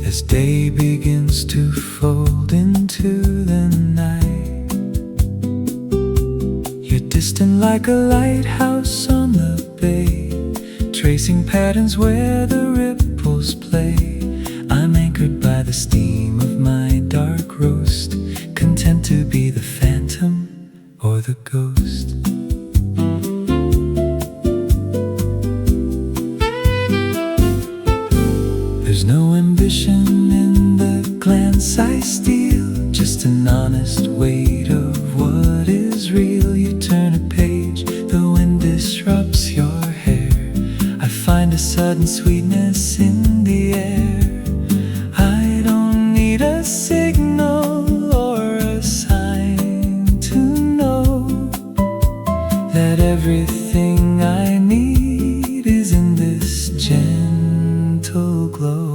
as day begins to fold into the night. You're distant like a lighthouse on the bay, tracing patterns where the ripples play. I'm anchored by the steam of my dark roast, content to be the phantom or the ghost. There's no ambition in the glance I steal, just an honest weight of what is real. You turn a page, the wind disrupts your hair. I find a sudden sweetness in the air. I don't need a signal or a sign to know that everything I need is in this gentle glow.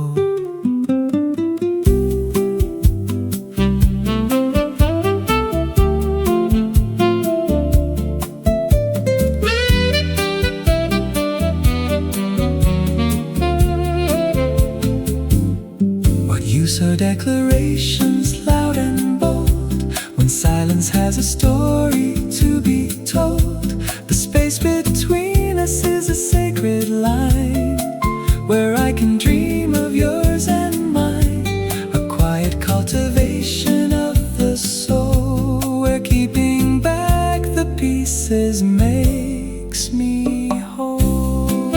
What use are declarations loud and bold when silence has a story to be told? The space between us is a sacred line where I can dream of yours and mine, a quiet cultivation of the soul, where keeping back the pieces makes me whole.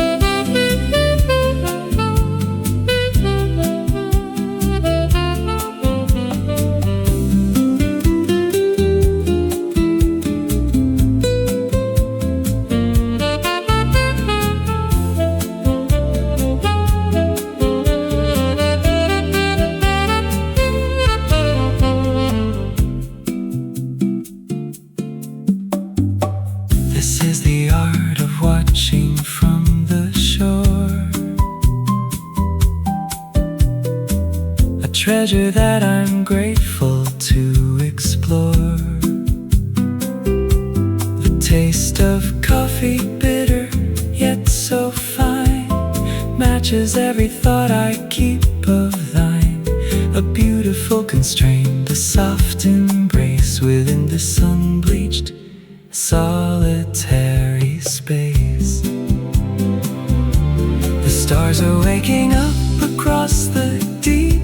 This is the art of watching from the shore, a treasure that I'm grateful to explore. The taste of coffee, bitter yet so fine, matches every thought I keep of thine. A beautiful constraint, a soft embrace within the sun-bleached solitary space. The stars are waking up across the deep,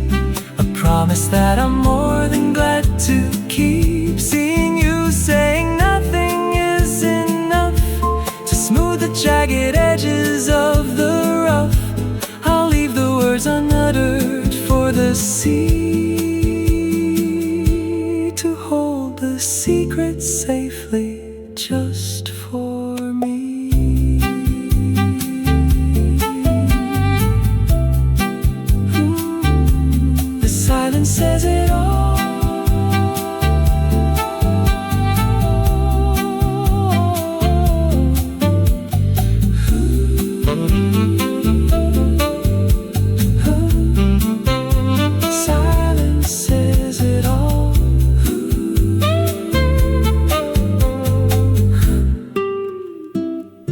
a promise that I'm more than glad to keep. Seeing you, saying nothing is enough to smooth the jagged edges of the rough. I'll leave the words unuttered for the sea. just for me. The silence says it all.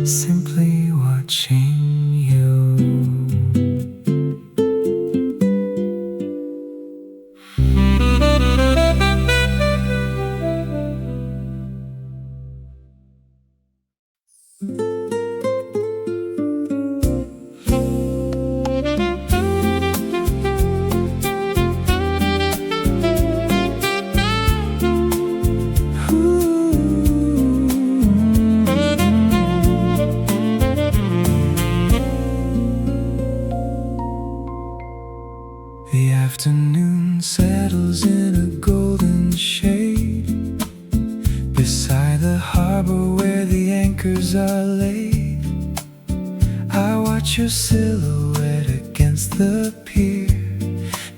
Simply watching you. The afternoon settles in a golden shade beside the harbor where the anchors are laid. I watch your silhouette against the pier,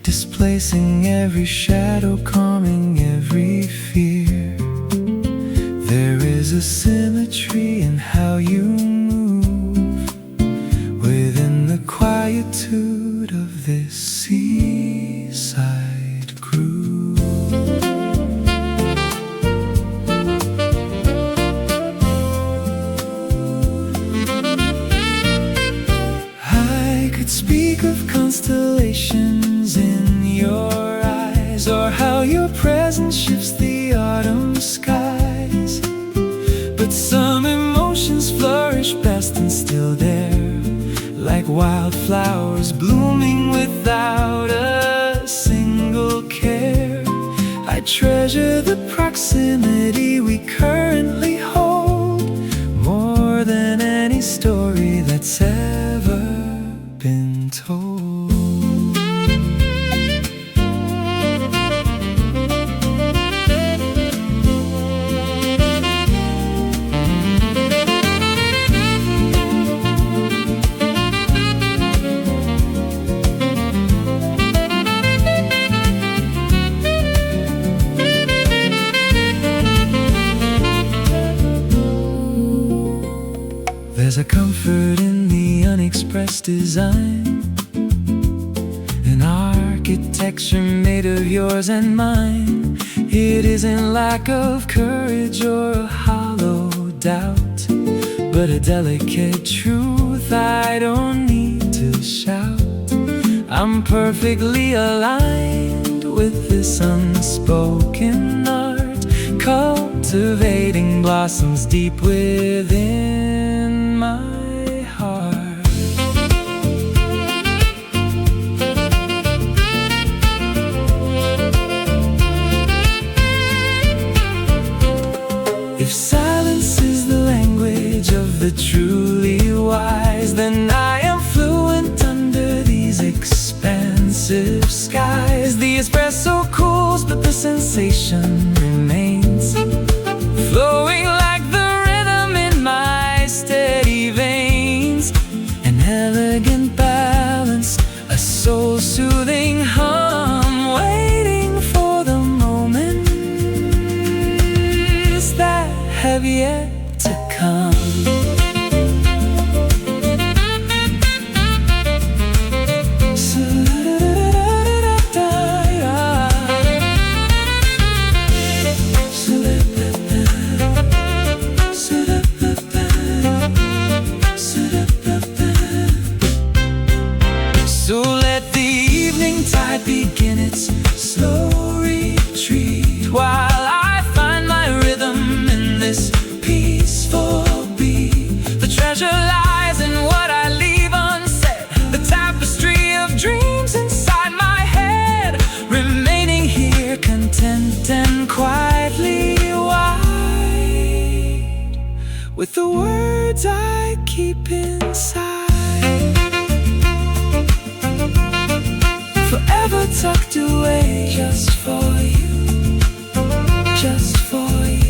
displacing every shadow, calming every fear. There is a symmetry in how you move within the quietude of this seaside groove. I could speak of constellations in your eyes, or how your presence shifts the autumn skies. But some emotions flourish best and still there, like wildflowers blooming without a single care. I treasure the proximity we currently hold more than any story that's ever been told. There's a comfort in the unexpressed design, an architecture made of yours and mine. It isn't lack of courage or a hollow doubt, but a delicate truth I don't need to shout. I'm perfectly aligned with this unspoken art, cultivating blossoms deep within my heart. If silence is the language of the truly wise, then I am fluent under these expansive skies. The espresso cools, but the sensation remains, flowing like the rhythm in my steady veins. An elegant balance, a soul-soothing hum, waiting for the moments that have yet to come. So let the evening tide begin its slow retreat, while I find my rhythm in this peaceful beat. The treasure lies in what I leave unsaid, the tapestry of dreams inside my head, remaining here content and quietly wide, with the words I keep inside, forever tucked away, just for you, just for you.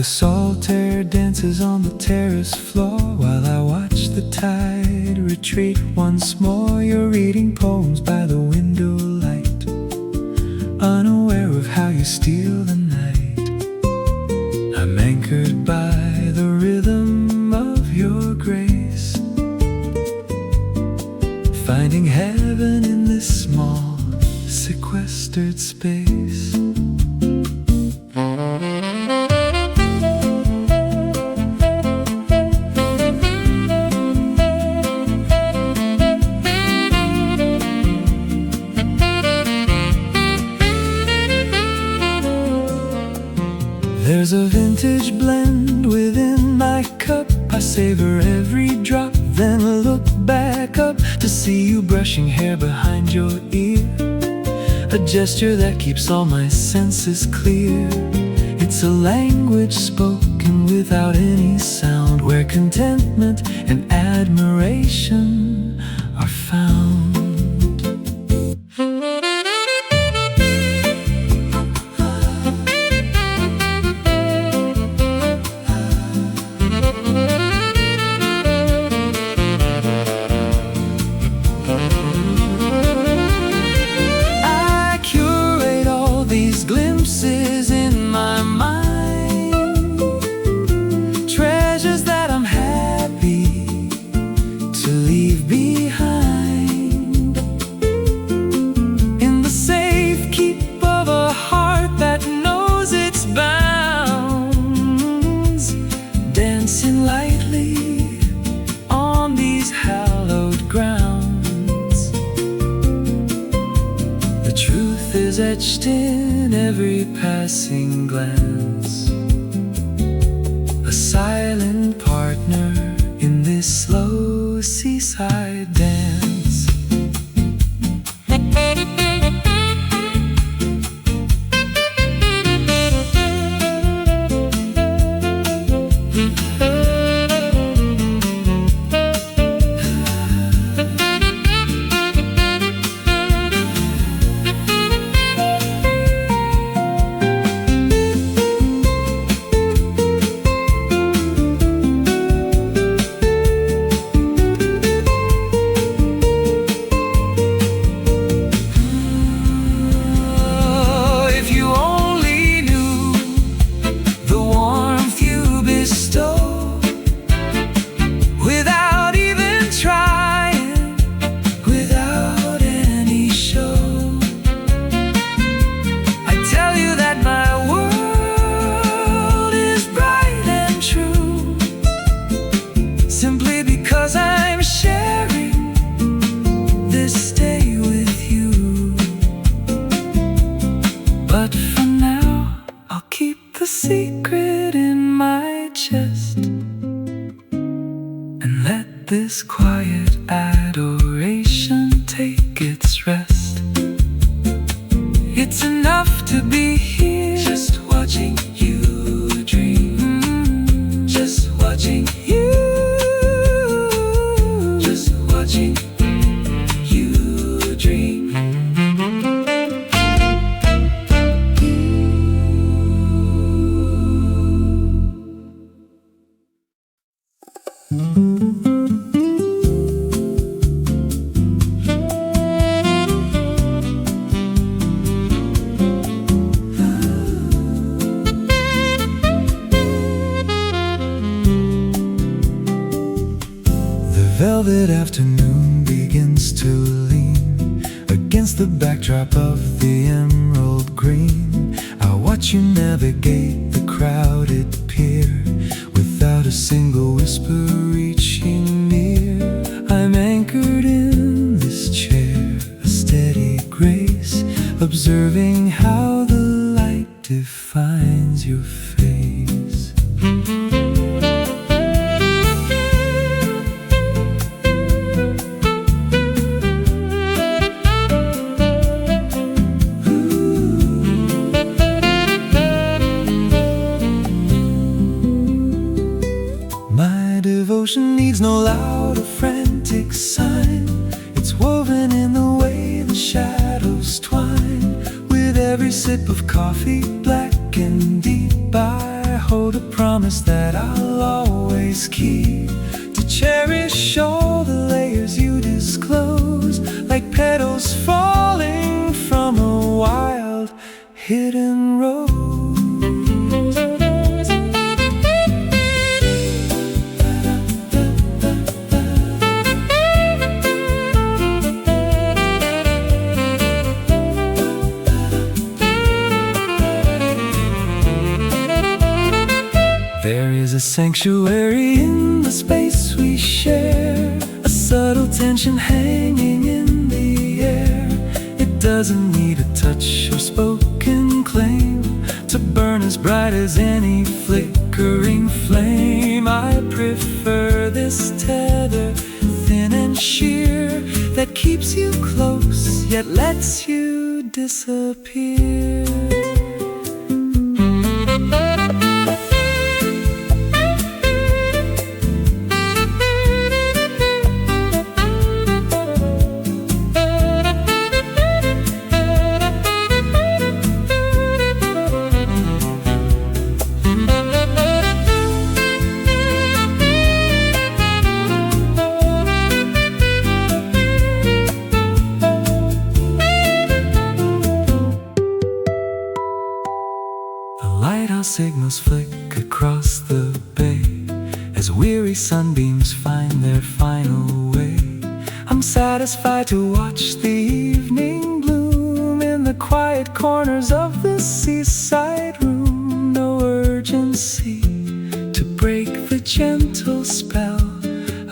The solitaire dances on the terrace floor while I watch the tide retreat once more. You're reading poems by the window light, unaware of how you steal the night. I'm anchored by the rhythm of your grace, finding heaven in this small, sequestered space. There's a vintage blend within my cup. I savor every drop, then look back up to see you brushing hair behind your ear. A gesture that keeps all my senses clear. It's a language spoken without any sound, where contentment and admiration are found. Glimpses in my mind, treasures that I'm happy to leave behind, in the safekeep of a heart that knows its bounds, dancing lightly on these hallowed grounds. The truth is etched in every passing glance, a silent partner in this slow seaside dance. The secret in my chest, and let this quiet adoration take its rest. It's enough to be here, just watching you dream, just watching you, just watching you dream. Velvet afternoon begins to lean against the backdrop of the emerald green. I watch you navigate the crowded pier without a single whisper reaching near. I'm anchored in this chair, a steady grace, observing how the light defines your face. Devotion needs no loud or frantic sign. It's woven in the way the shadows twine. With every sip of coffee, black and deep, I hold a promise that I'll always keep, to cherish all the layers you disclose, like petals falling from a wild hidden rose. There is a sanctuary in the space we share, a subtle tension hanging in the air. It doesn't need a touch or spoken claim to burn as bright as any flickering flame. I prefer this tether, thin and sheer, that keeps you close yet lets you disappear. Signals flick across the bay as weary sunbeams find their final way. I'm satisfied to watch the evening bloom in the quiet corners of the seaside room. No urgency to break the gentle spell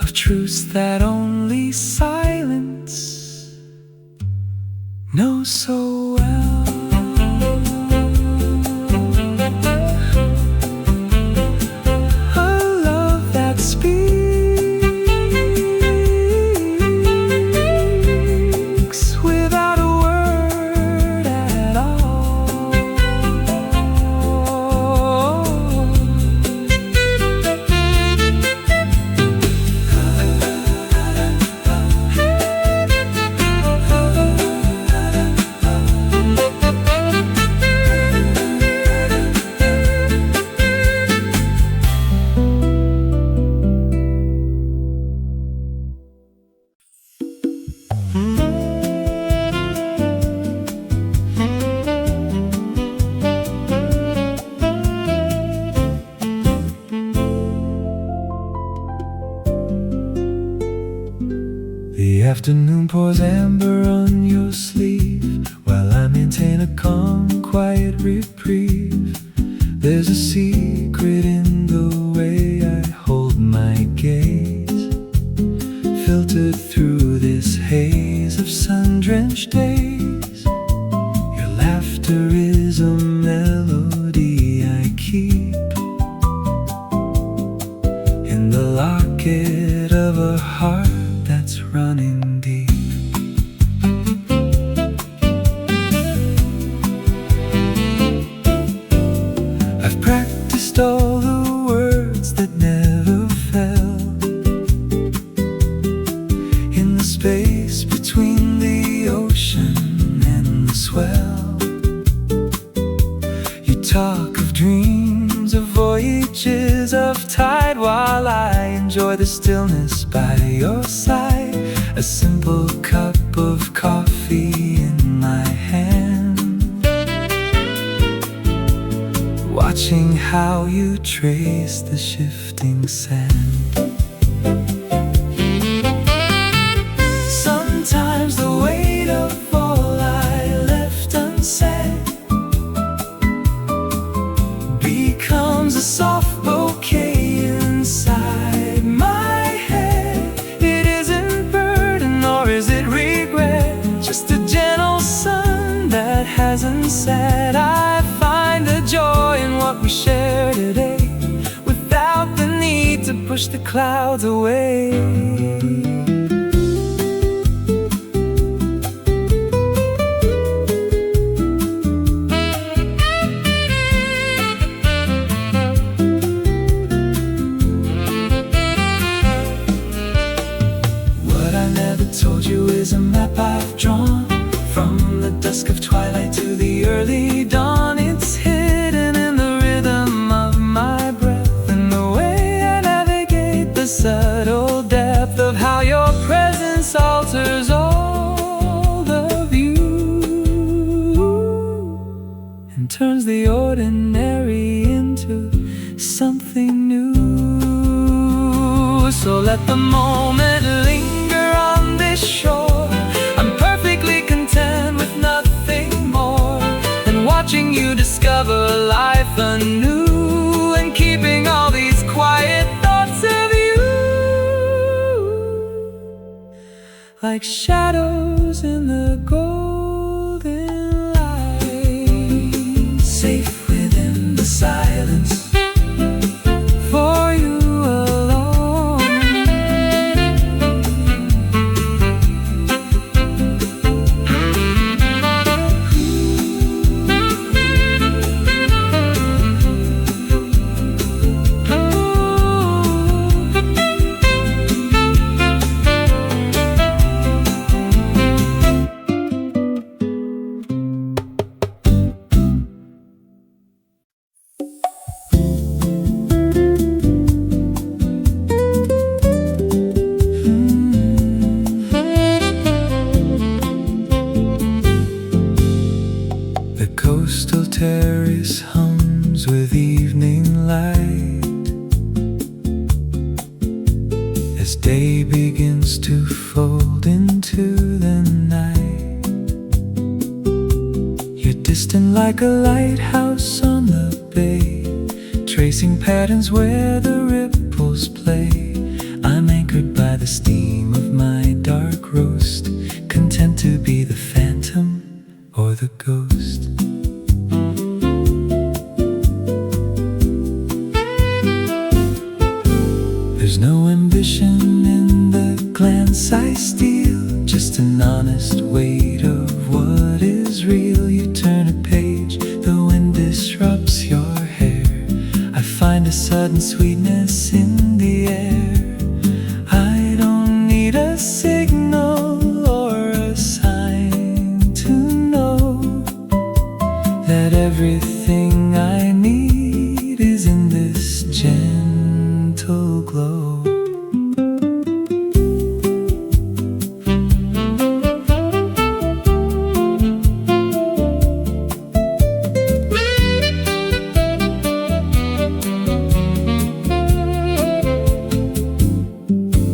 of truths that only silence knows so well. The afternoon pours amber on your sleeve while I maintain a calm, quiet reprieve. There's a secret in the way I hold my gaze, filtered through this haze of sun-drenched days. Your laughter is a melody I keep in the locket of a heart that's running deep. I've practiced all the words that never fell in the space between the ocean and the swell. You talk of dreams, of voyages, of tide, while I enjoy the stillness by your side. A simple cup of coffee in my hand, watching how you trace the shifting sand. Sometimes the weight of all I left unsaid becomes a soft bouquet inside my head. It isn't burden, or is it regret? Just a gentle sun that hasn't set. I find the joy in what we share today, without the need to push the clouds away. Told you is a map I've drawn, from the dusk of twilight to the early dawn. It's hidden in the rhythm of my turns the ordinary into something new. So let the moment linger on this shore. I'm perfectly content with nothing more than watching you discover life anew and keeping all these quiet thoughts of you like shadows in the golden light, safe within the silence. For you alone, the coastal terrace hums with evening light as day begins to fold into the night. You're distant like a lighthouse on the bay, tracing patterns where the ripples play. I'm anchored by the steam of my dark roast, content to be the phantom or the ghost. There's no ambition in the glance I steal, just an honest weight of what is real. You turn a page, the wind disrupts your hair. I find a sudden sweetness in the air. I don't need a signal or a sign to know that everything I need is in this gentle glow.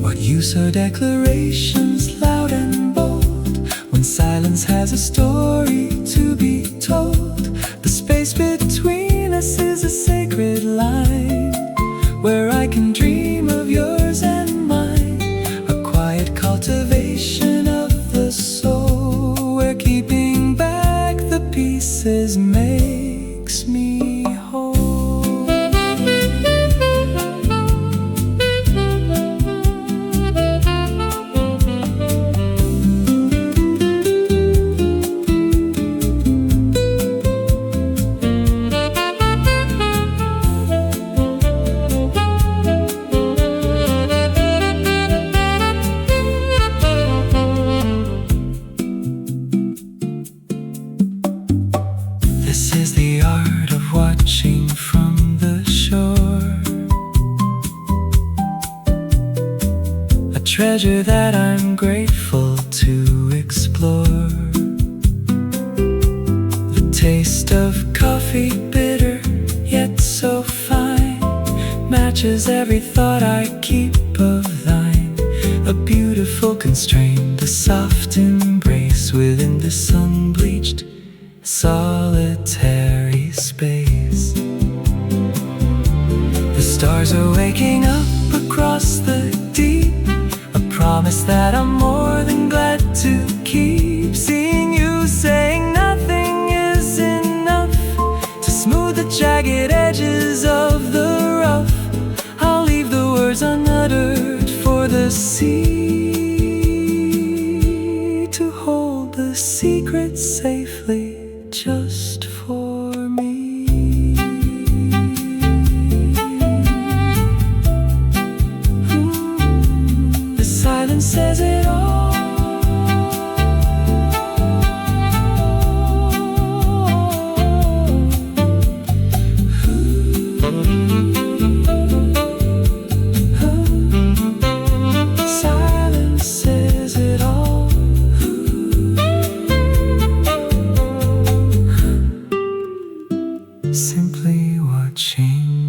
What use are declarations loud and bold when silence has a story to be told? The space between us is a sacred line where I can dream of yours and mine, a quiet cultivation of the soul where keeping back the pieces makes me whole. This is the art of watching from the shore, a treasure that I'm grateful to explore. The taste of coffee, bitter yet so fine, matches every thought I keep of thine. A beautiful constraint, a soft embrace within the sun-bleached solitary space. The stars are waking up across the deep, a promise that I'm more than glad to keep. Seeing you saying nothing is enough to smooth the jagged edges of the rough. I'll leave the words unuttered for the sea to hold the secret safely just for me. The silence says it all. Silence says it all. watching